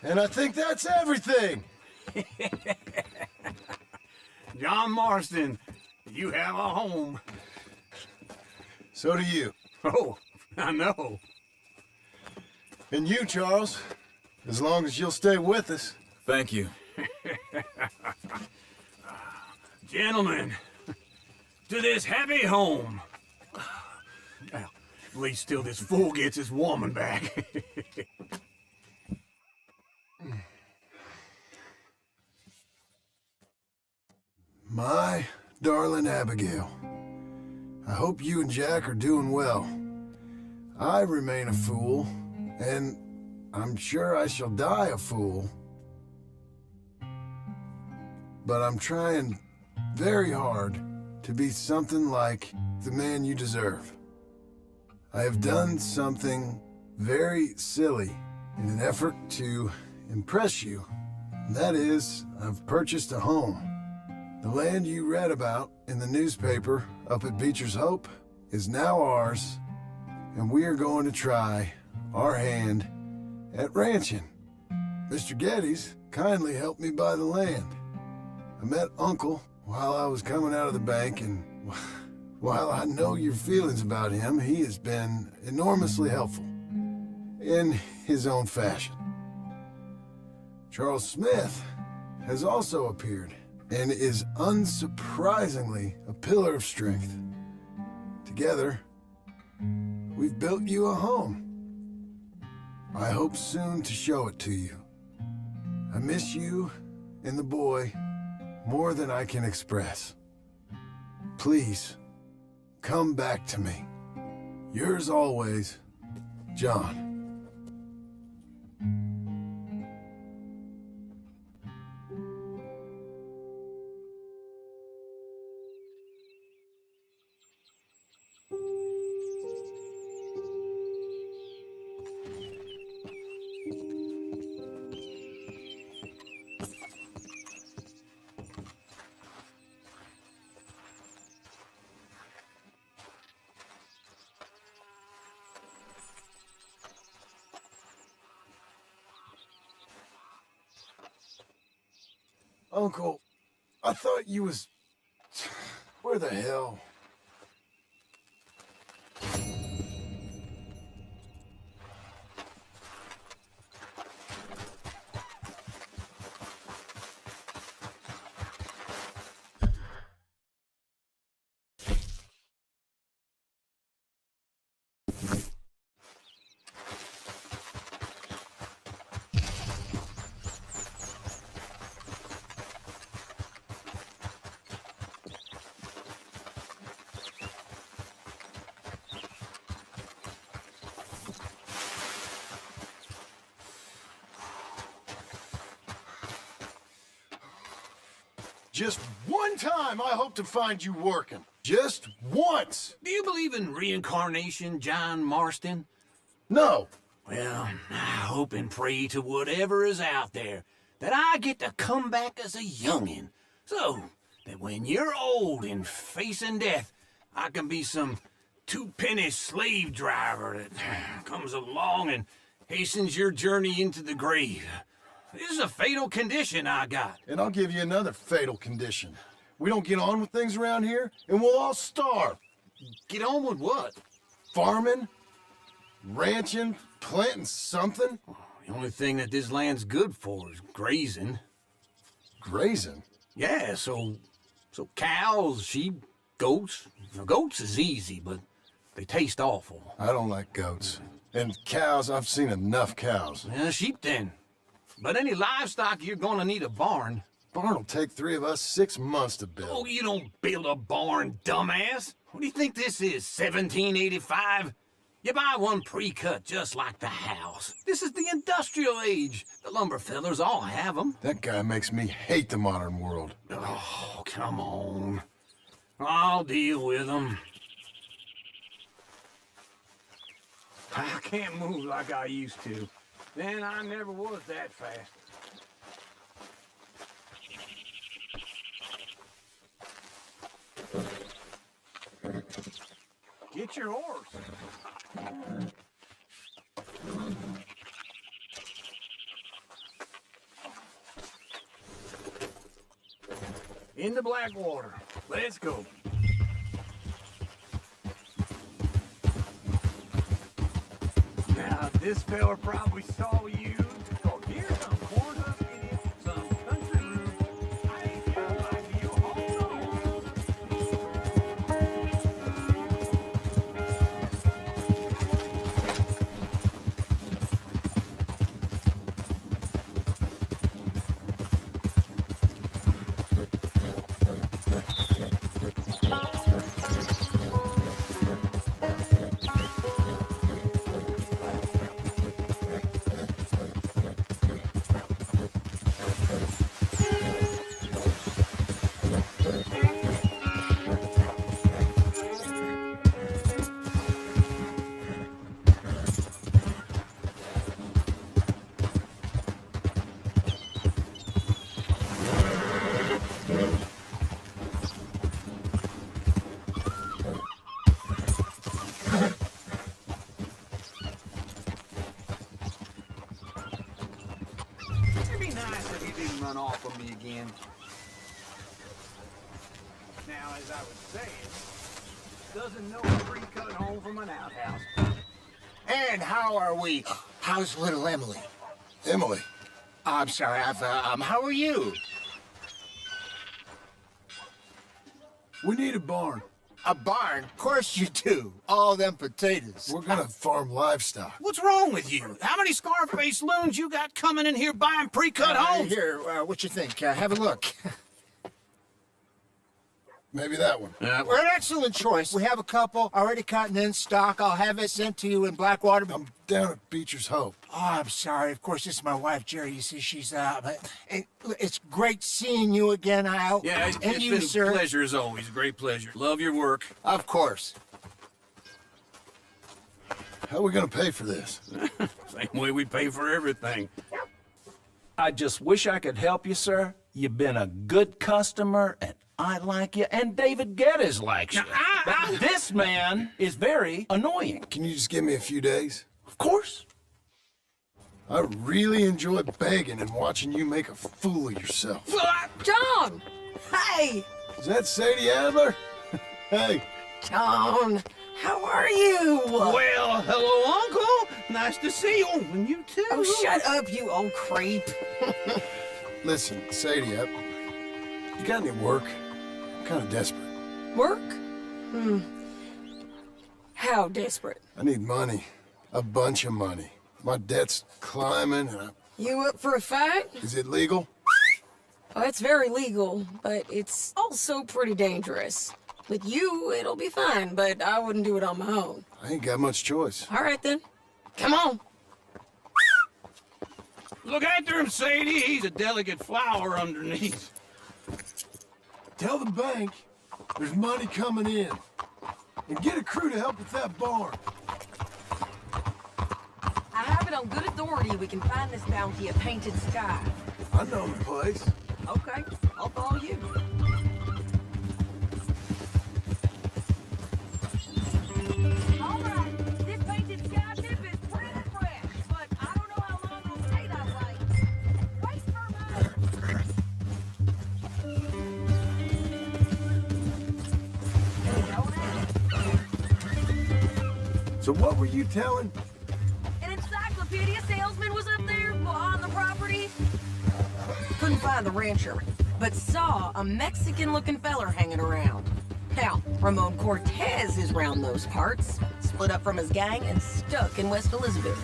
And I think that's everything. John Marston, you have a home. So do you. Oh, I know. And you, Charles, as long as you'll stay with us. Thank you. Gentlemen, to this happy home. Well, at least till this fool gets his woman back. My darling Abigail, I hope you and Jack are doing well. I remain a fool, and I'm sure I shall die a fool. But I'm trying very hard to be something like the man you deserve. I have done something very silly in an effort to impress you. That is, I've purchased a home. The land you read about in the newspaper up at Beecher's Hope is now ours, and we are going to try our hand at ranching. Mr. Geddes kindly helped me buy the land. I met Uncle while I was coming out of the bank, and while I know your feelings about him, he has been enormously helpful in his own fashion. Charles Smith has also appeared and is unsurprisingly a pillar of strength. Together, we've built you a home. I hope soon to show it to you. I miss you and the boy more than I can express. Please, come back to me. Yours always, John. Uncle, I thought you was... Where the hell? Just one time I hope to find you working. Just once. Do you believe in reincarnation, John Marston? No. Well, I hope and pray to whatever is out there that I get to come back as a youngin', so that when you're old and facing death, I can be some two-penny slave driver that comes along and hastens your journey into the grave. This is a fatal condition I got. And I'll give you another fatal condition. We don't get on with things around here, and we'll all starve. Get on with what? farming, ranching, planting something? The only thing that this land's good for is grazing. Grazing? Yeah, so cows, sheep, goats. Now, goats is easy, but they taste awful. I don't like goats. And cows, I've seen enough cows. Yeah, sheep then. But any livestock, you're gonna need a barn. Barn will take 3 of us 6 months to build. Oh, you don't build a barn, dumbass. What do you think this is, 1785? You buy one pre-cut just like the house. This is the industrial age. The lumber fellers all have them. That guy makes me hate the modern world. Oh, come on. I'll deal with them. I can't move like I used to. Then I never was that fast. Get your horse. Into Blackwater. Let's go. Now, this fella probably saw you. Oh, here's some corn husk in it, some country root. I ain't gonna lie to you. Hold on. Run off of me again. Now, as I was saying, doesn't know a pre-cut home from an outhouse. And how are we? How's little Emily? Emily. I'm sorry, how are you? We need a barn. A barn? Of course you do. All them potatoes. We're gonna farm livestock. What's wrong with you? How many Scarface loons you got coming in here buying pre-cut homes? Here, what you think? Have a look. Maybe that one. We're an excellent choice. We have a couple already cut and in stock. I'll have it sent to you in Blackwater. I'm down at Beecher's Hope. Oh, I'm sorry. Of course, this is my wife, Jerry. You see, she's it's great seeing you again, Al. Yeah, it's you, been sir. a pleasure as always. Great pleasure. Love your work. Of course. How are we gonna pay for this? Same way we pay for everything. I just wish I could help you, sir. You've been a good customer, and I like you, and David Geddes likes you. But this man is very annoying. Can you just give me a few days? Of course. I really enjoy begging and watching you make a fool of yourself. John! Hey! Is that Sadie Adler? Hey. John, how are you? Well, hello, Uncle. Nice to see you. And you too. Oh, shut up, you old creep. Listen, Sadie, you got any work? I'm kind of desperate. Work? How desperate? I need money. A bunch of money. My debt's climbing and You up for a fight? Is it legal? Oh, it's very legal, but it's also pretty dangerous. With you, it'll be fine, but I wouldn't do it on my own. I ain't got much choice. All right, then. Come on. Look after him, Sadie. He's a delicate flower underneath. Tell the bank there's money coming in. And get a crew to help with that barn. I have it on good authority we can find this bounty at Painted Sky. I know the place. Okay, I'll follow you. All right, this Painted Sky tip is pretty fresh, but I don't know how long it'll stay that way. Wait for me. So what were you telling? An encyclopedia salesman was up there on the property. Couldn't find the rancher, but saw a Mexican-looking feller hanging around. Now, Ramon Cortez is round those parts, split up from his gang and stuck in West Elizabeth.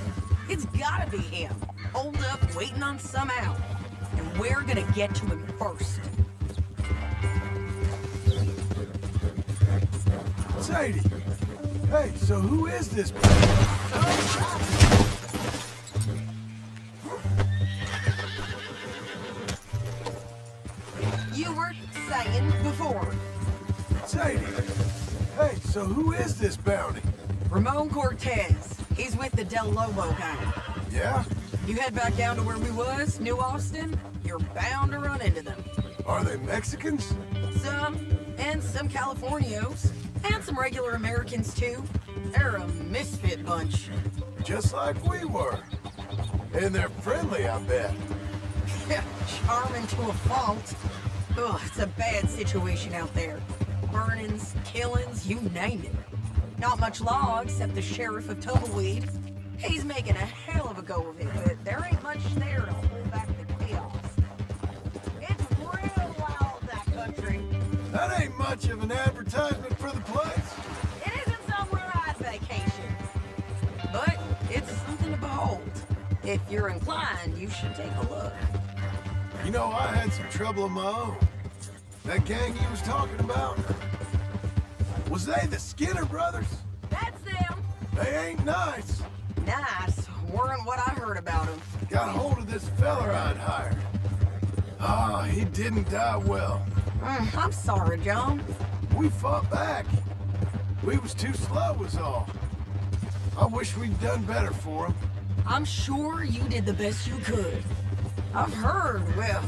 It's gotta be him, holed up waiting on some out. And we're gonna get to him first. Sadie! Hey, so who is this? You were saying before. Sadie! Hey, so who is this bounty? Ramon Cortez. He's with the Del Lobo gang. Yeah? You head back down to where we was, New Austin, you're bound to run into them. Are they Mexicans? Some, and some Californios, and some regular Americans too. They're a misfit bunch. Just like we were. And they're friendly, I bet. Charming to a fault. Ugh, it's a bad situation out there. Burnings, killings, you name it. Not much law except the sheriff of Tumbleweed. He's making a hell of a go of it, but there ain't much there to hold back the chaos. It's real wild, that country. That ain't much of an advertisement for the place. It isn't somewhere I'd vacation. But it's something to behold. If you're inclined, you should take a look. You know, I had some trouble of my own. That gang you was talking about? Was they the Skinner brothers? That's them. They ain't nice. Nice. Weren't what I heard about them. Got hold of this feller I'd hired. Ah, he didn't die well. I'm sorry, John. We fought back. We was too slow was all. I wish we'd done better for him. I'm sure you did the best you could. I've heard, well,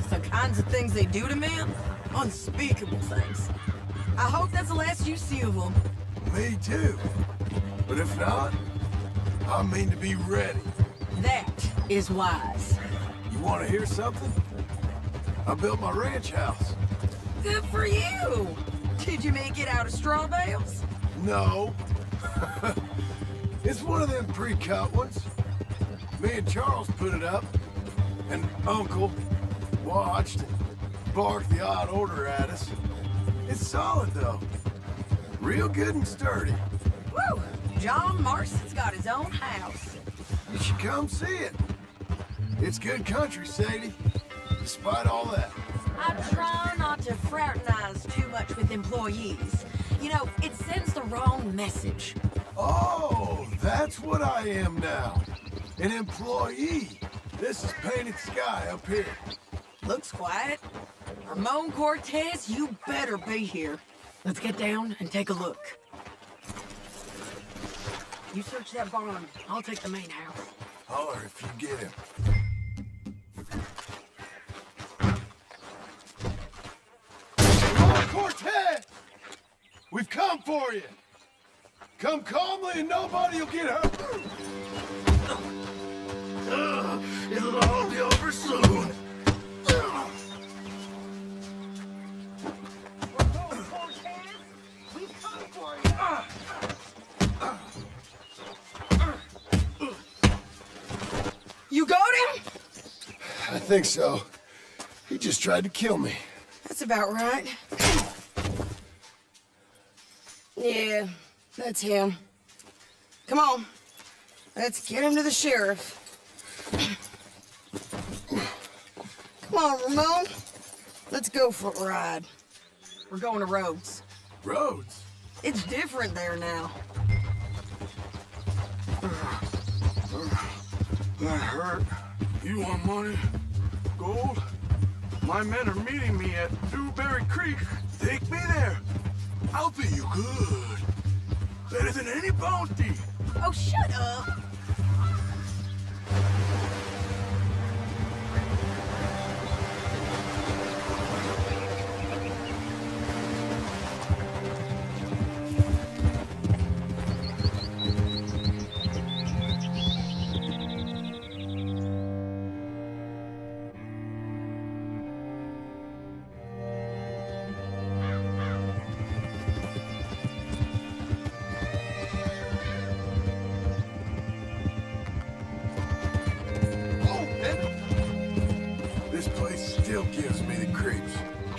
the kinds of things they do to men. Unspeakable things. I hope that's the last you see of them. Me too. But if not, I mean to be ready. That is wise. You want to hear something? I built my ranch house. Good for you. Did you make it out of straw bales? No. It's one of them pre-cut ones. Me and Charles put it up, and Uncle watched and barked the odd order at us. It's solid, though. Real good and sturdy. Woo! John Marston's got his own house. You should come see it. It's good country, Sadie, despite all that. I try not to fraternize too much with employees. You know, it sends the wrong message. Oh, that's what I am now. An employee. This is painted sky up here. Looks quiet. Ramon Cortez, you better be here. Let's get down and take a look. You search that barn. I'll take the main house. Holler if you get him. Oh, Cortez! We've come for you. Come calmly and nobody will get hurt. It'll all be over soon. You got him? I think so. He just tried to kill me. That's about right. Yeah, that's him. Come on. Let's get him to the sheriff. Come on, Ramon. Let's go for a ride. We're going to Rhodes. Rhodes? It's different there now. That hurt. You want money? Gold? My men are meeting me at Dewberry Creek. Take me there. I'll pay you good. Better than any bounty. Oh, shut up.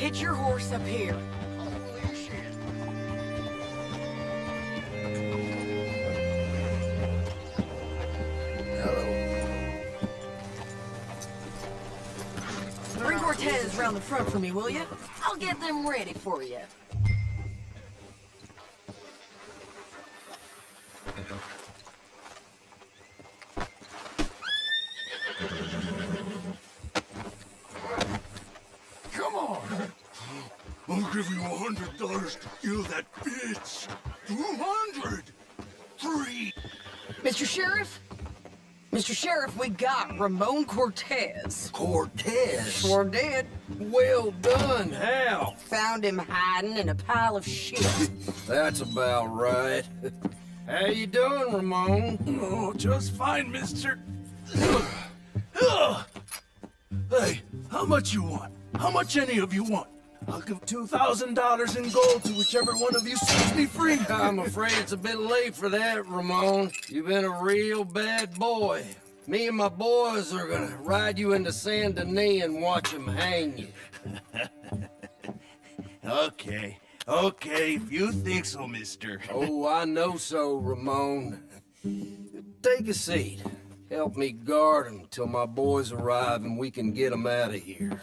Get your horse up here. Holy shit. Bring Cortez round the front for me, will you? I'll get them ready for you. Come on. I'll give you $100 to kill that bitch. 200. 3. Mr. Sheriff? Mr. Sheriff, we got Ramon Cortez. Cortez? Sure did. Well done. How? Found him hiding in a pile of shit. That's about right. How you doing, Ramon? Oh, just fine, mister. Hey, how much you want? How much any of you want? I'll give $2,000 in gold to whichever one of you sets me free. I'm afraid it's a bit late for that, Ramon. You've been a real bad boy. Me and my boys are gonna ride you into Saint Denis and watch him hang you. Okay, if you think so, mister. Oh, I know so, Ramon. Take a seat. Help me guard him till my boys arrive and we can get him out of here.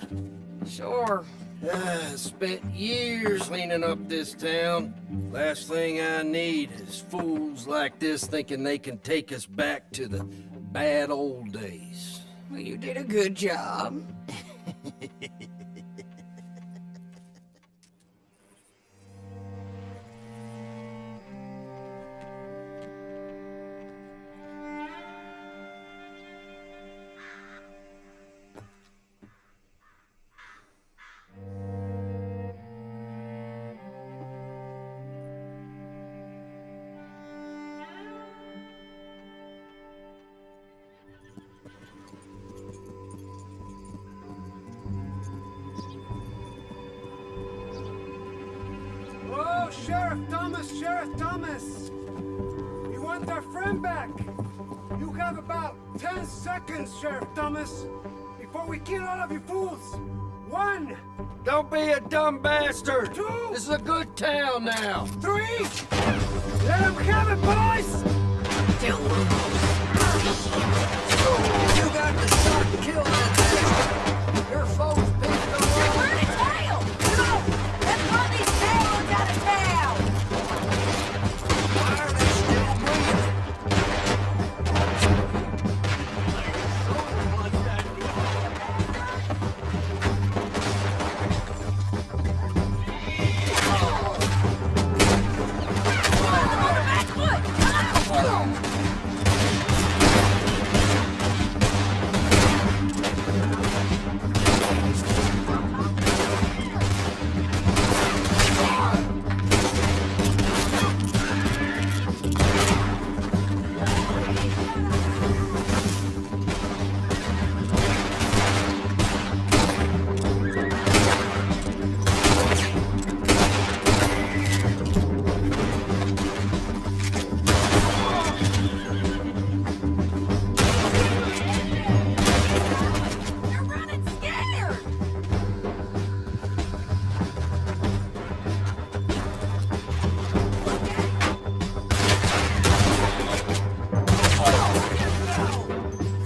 Sure. I spent years cleaning up this town. Last thing I need is fools like this thinking they can take us back to the bad old days. Well, you did a good job. Oh, Sheriff Thomas! You want our friend back? You have about 10 seconds, Sheriff Thomas, before we kill all of you fools. 1. Don't be a dumb bastard! 2. This is a good town now! 3. Let him have it, boys! Kill them. You got to start killing that. Your folks picked the wrong. Burn a tail! Come on! Let's run these tails out of town! Why are they still breathing? They're running scared!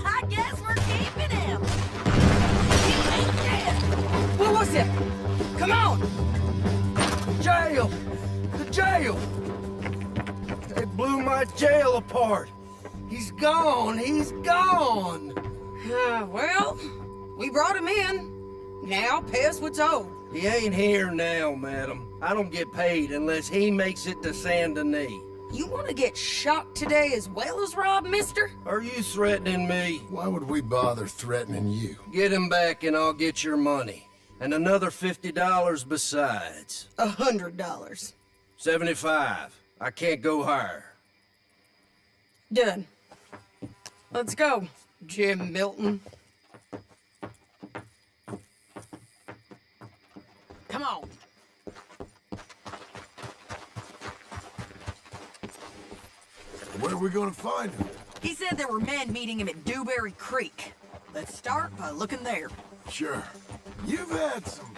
I guess we're keeping him! He ain't dead! What was it? Come on! Jail! The jail! They blew my jail apart! He's gone! He's gone! Well, we brought him in. Now pay us what's owed. He ain't here now, madam. I don't get paid unless he makes it to Saint Denis. You want to get shot today as well as rob, mister? Are you threatening me? Why would we bother threatening you? Get him back and I'll get your money. And another $50 besides. $100. 75. I can't go higher. Done. Let's go, Jim Milton. Come on. Where are we gonna find him? He said there were men meeting him at Dewberry Creek. Let's start by looking there. Sure. You've had some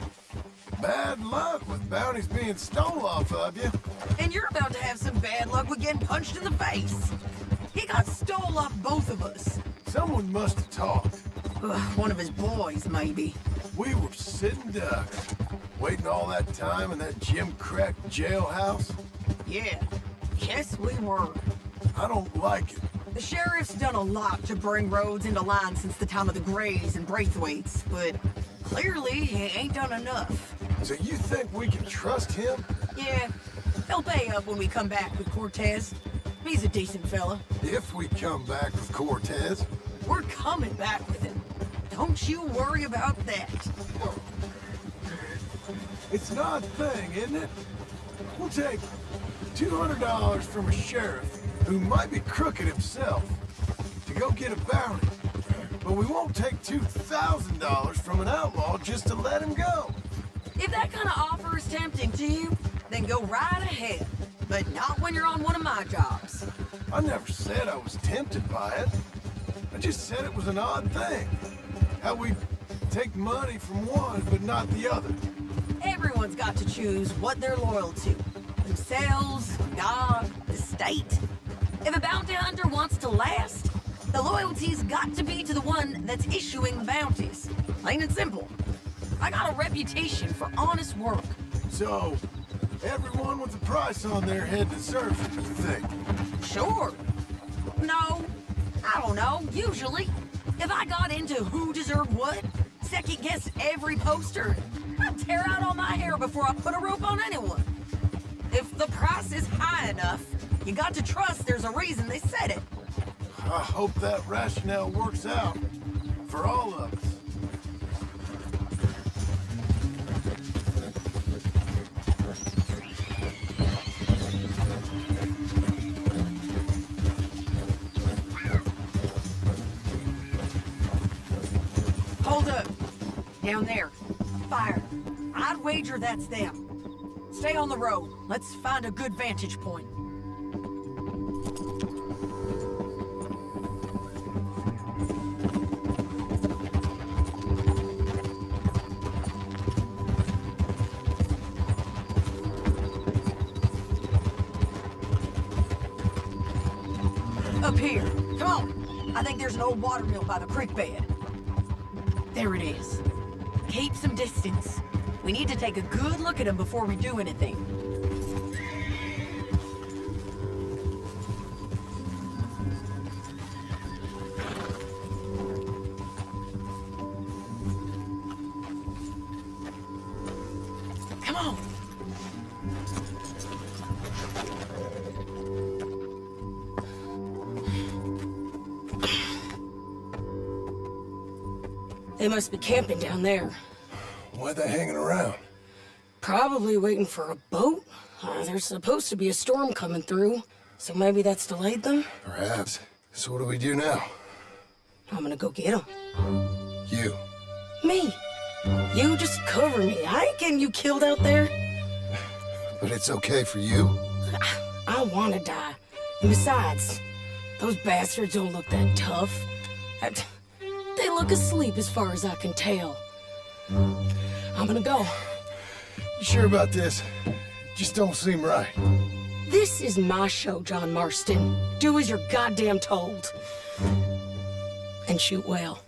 bad luck with bounties being stole off of you. And you're about to have some bad luck with getting punched in the face. He got stole off both of us. Someone must have talked. One of his boys, maybe. We were sitting ducks, waiting all that time in that gim-crack jailhouse. Yeah, yes we were. I don't like it. The sheriff's done a lot to bring roads into line since the time of the Greys and Braithwaites, but clearly he ain't done enough. So you think we can trust him? Yeah, he'll pay up when we come back with Cortez. He's a decent fella. If we come back with Cortez. We're coming back with him. Don't you worry about that. It's an odd thing, isn't it? We'll take $200 from a sheriff who might be crooked himself to go get a bounty. But we won't take $2,000 from an outlaw just to let him go. If that kind of offer is tempting to you, then go right ahead. But not when you're on one of my jobs. I never said I was tempted by it. I just said it was an odd thing. How we take money from one but not the other. Everyone's got to choose what they're loyal to. Themselves, God, the state. If a bounty hunter wants to last, the loyalty's got to be to the one that's issuing the bounties. Plain and simple. I got a reputation for honest work. So, everyone with a price on their head deserves it, you think? Sure. No. I don't know. Usually. If I got into who deserved what, second-guess every poster, I'd tear out all my hair before I put a rope on anyone. If the price is high enough, you got to trust there's a reason they said it. I hope that rationale works out for all of us. Hold up. Down there. Fire. I'd wager that's them. Stay on the road. Let's find a good vantage point. Up here. Come on. I think there's an old water mill by the creek bed. There it is. Keep some distance. We need to take a good look at him before we do anything. Come on. They must be camping down there. Why are they hanging around? Probably waiting for a boat. There's supposed to be a storm coming through, so maybe that's delayed them? Perhaps. So what do we do now? I'm gonna go get them. You. Me. You just cover me. I ain't getting you killed out there. But it's okay for you. I wanna die. And besides, those bastards don't look that tough. They look asleep as far as I can tell. I'm gonna go. You sure about this? Just don't seem right. This is my show, John Marston. Do as you're goddamn told. And shoot well.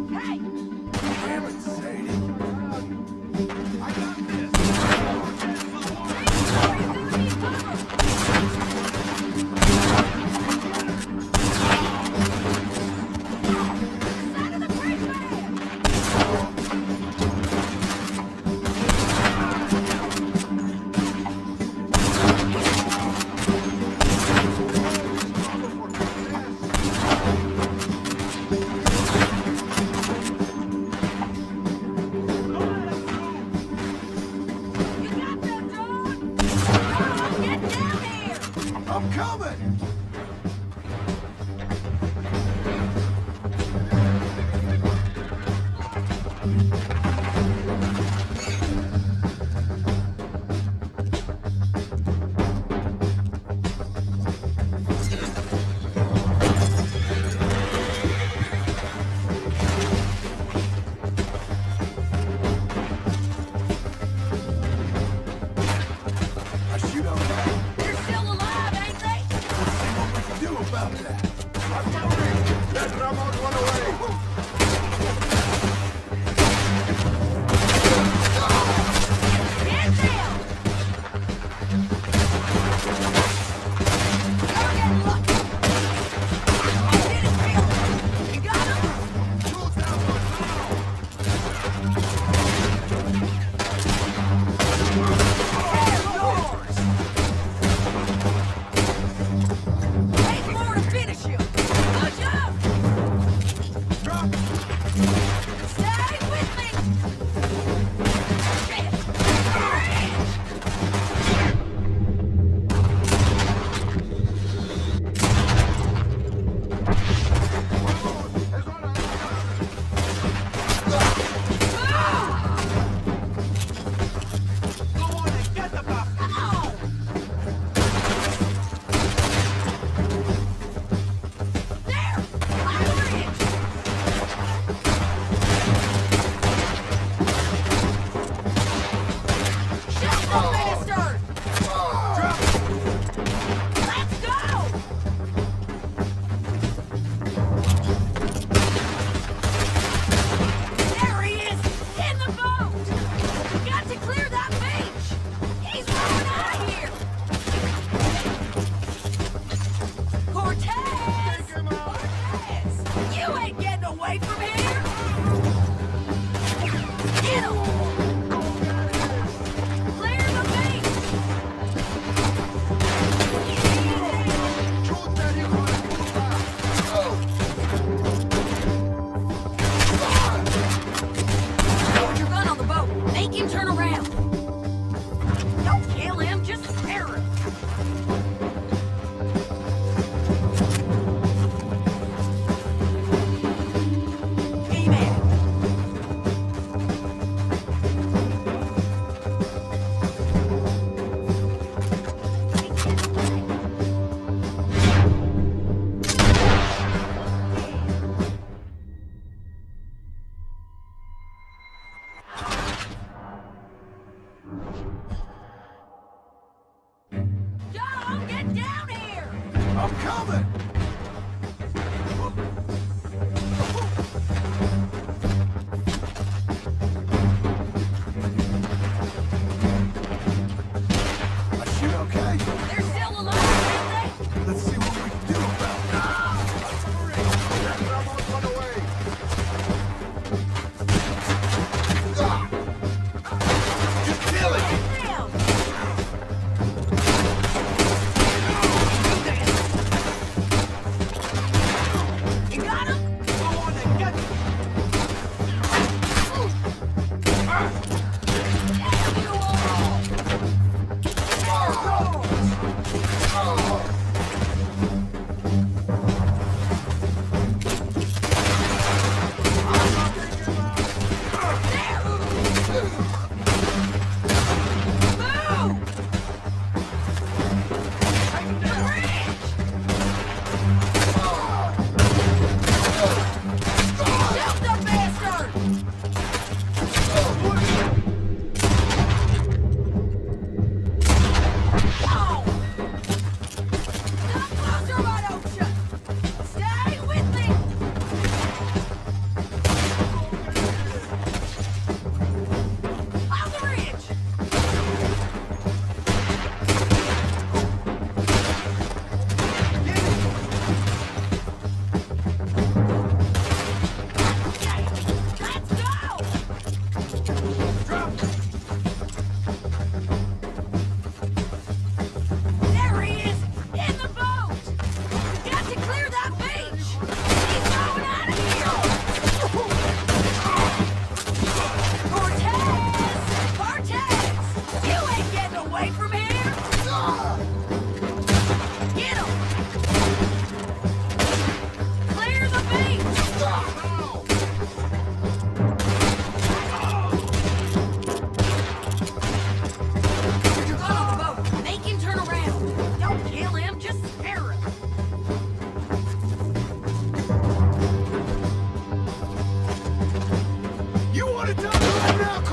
Hey! Damn it, Sadie. I got this! I'm coming!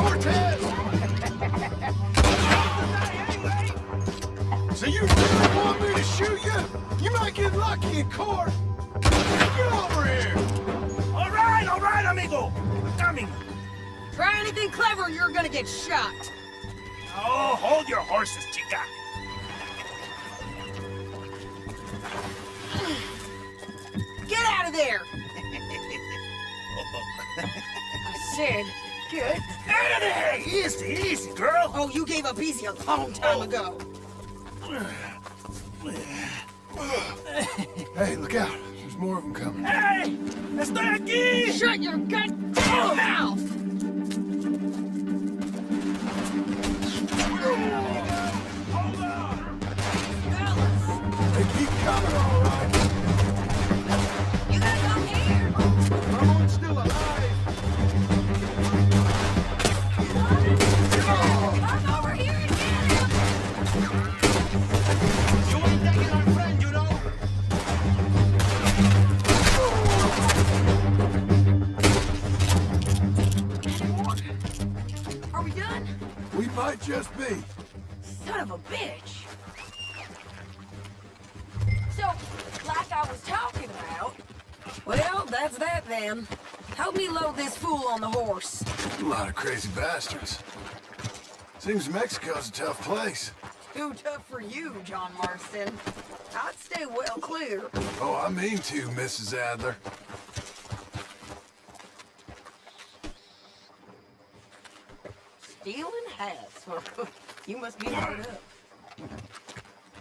Cortez! So you really want me to shoot you? You might get lucky in court. Get over here! All right, amigo. I'm coming. Try anything clever, you're gonna get shot. Oh, hold your horses, chica. Get out of there! I said, get Out of there! Easy, girl. Oh, you gave up easy a long time ago. Hey, look out. There's more of them coming. Hey! Estoy aquí! Shut your goddamn mouth! Hold on! They keep coming, all right. You gotta come here! Ramon's still alive. Come over here and get him! You ain't taking our friend, you know? Are we done? We might just be. Son of a bitch! So, like I was talking about... Well, that's that then. Help me load this fool on the horse. A lot of crazy bastards. Seems Mexico's a tough place. Too tough for you, John Marston. I'd stay well clear. Oh, I mean to, Mrs. Adler. Stealing house. You must be hard up.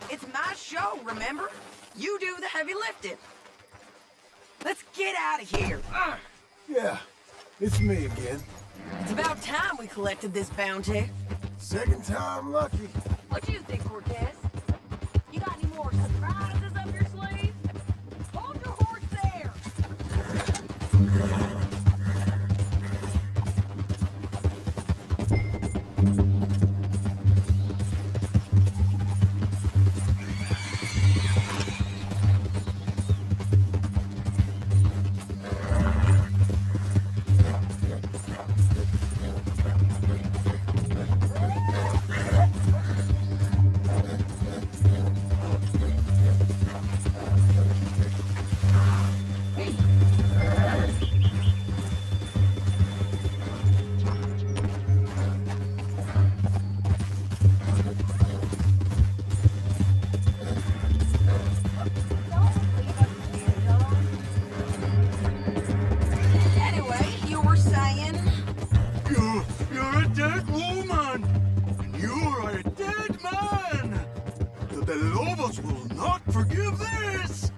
It's my show, remember? You do the heavy lifting. Let's get out of here. Yeah, it's me again. It's about time we collected this bounty. Second time lucky. What do you think, Cortez? You got any more surprises up your sleeve? Hold your horse there. Anyway, you were saying? You're a dead woman! And you are a dead man! The Lobos will not forgive this!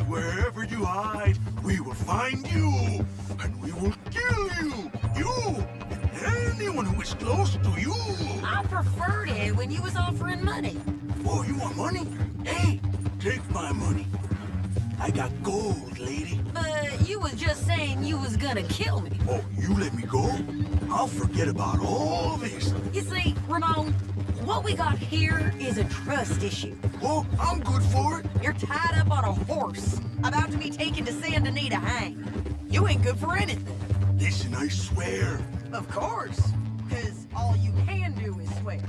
Wherever you hide, we will find you! And we will kill you! You! And anyone who is close to you! I preferred it when you was offering money. Oh, you want money? Hey, take my money. I got gold, lady. But you was just saying you was gonna kill me. Oh, you let me go? I'll forget about all this. You see, Ramon, what we got here is a trust issue. Oh, I'm good for it. You're tied up on a horse, about to be taken to Saint Denis to hang. You ain't good for anything. Listen, I swear. Of course, because all you can do is swear.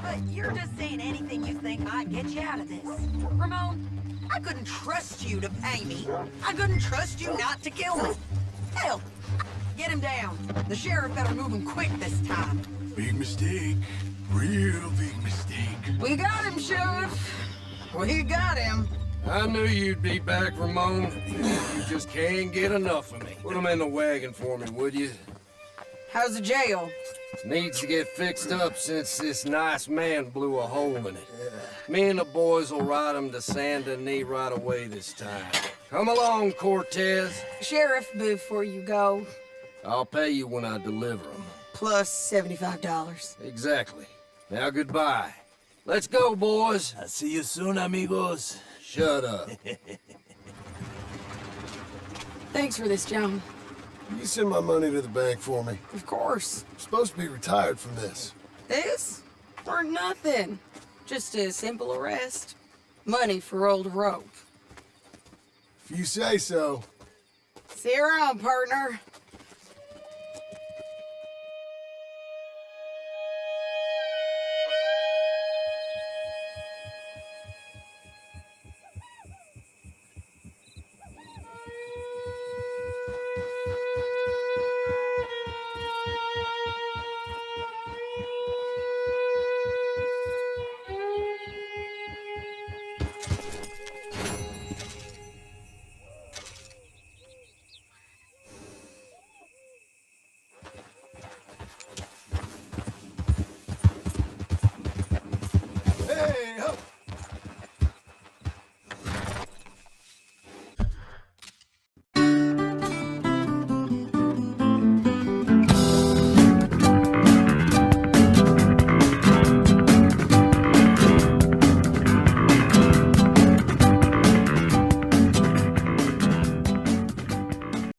But you're just saying anything you think might get you out of this. Ramon, I couldn't trust you to pay me. I couldn't trust you not to kill me. Hell, get him down. The sheriff better move him quick this time. Big mistake. Real big mistake. We got him, Sheriff. We got him. I knew you'd be back, Ramon. You just can't get enough of me. Put him in the wagon for me, would you? How's the jail? Needs to get fixed up since this nice man blew a hole in it. Me and the boys will ride him to Saint Denis right away this time. Come along, Cortez. Sheriff, before you go, I'll pay you when I deliver him. plus $75. Exactly. Now goodbye. Let's go, boys. I'll see you soon, amigos. Shut up. Thanks for this, John. You send my money to the bank for me. Of course. I'm supposed to be retired from this. This? For nothing. Just a simple arrest. Money for old rope. If you say so. See you around, partner.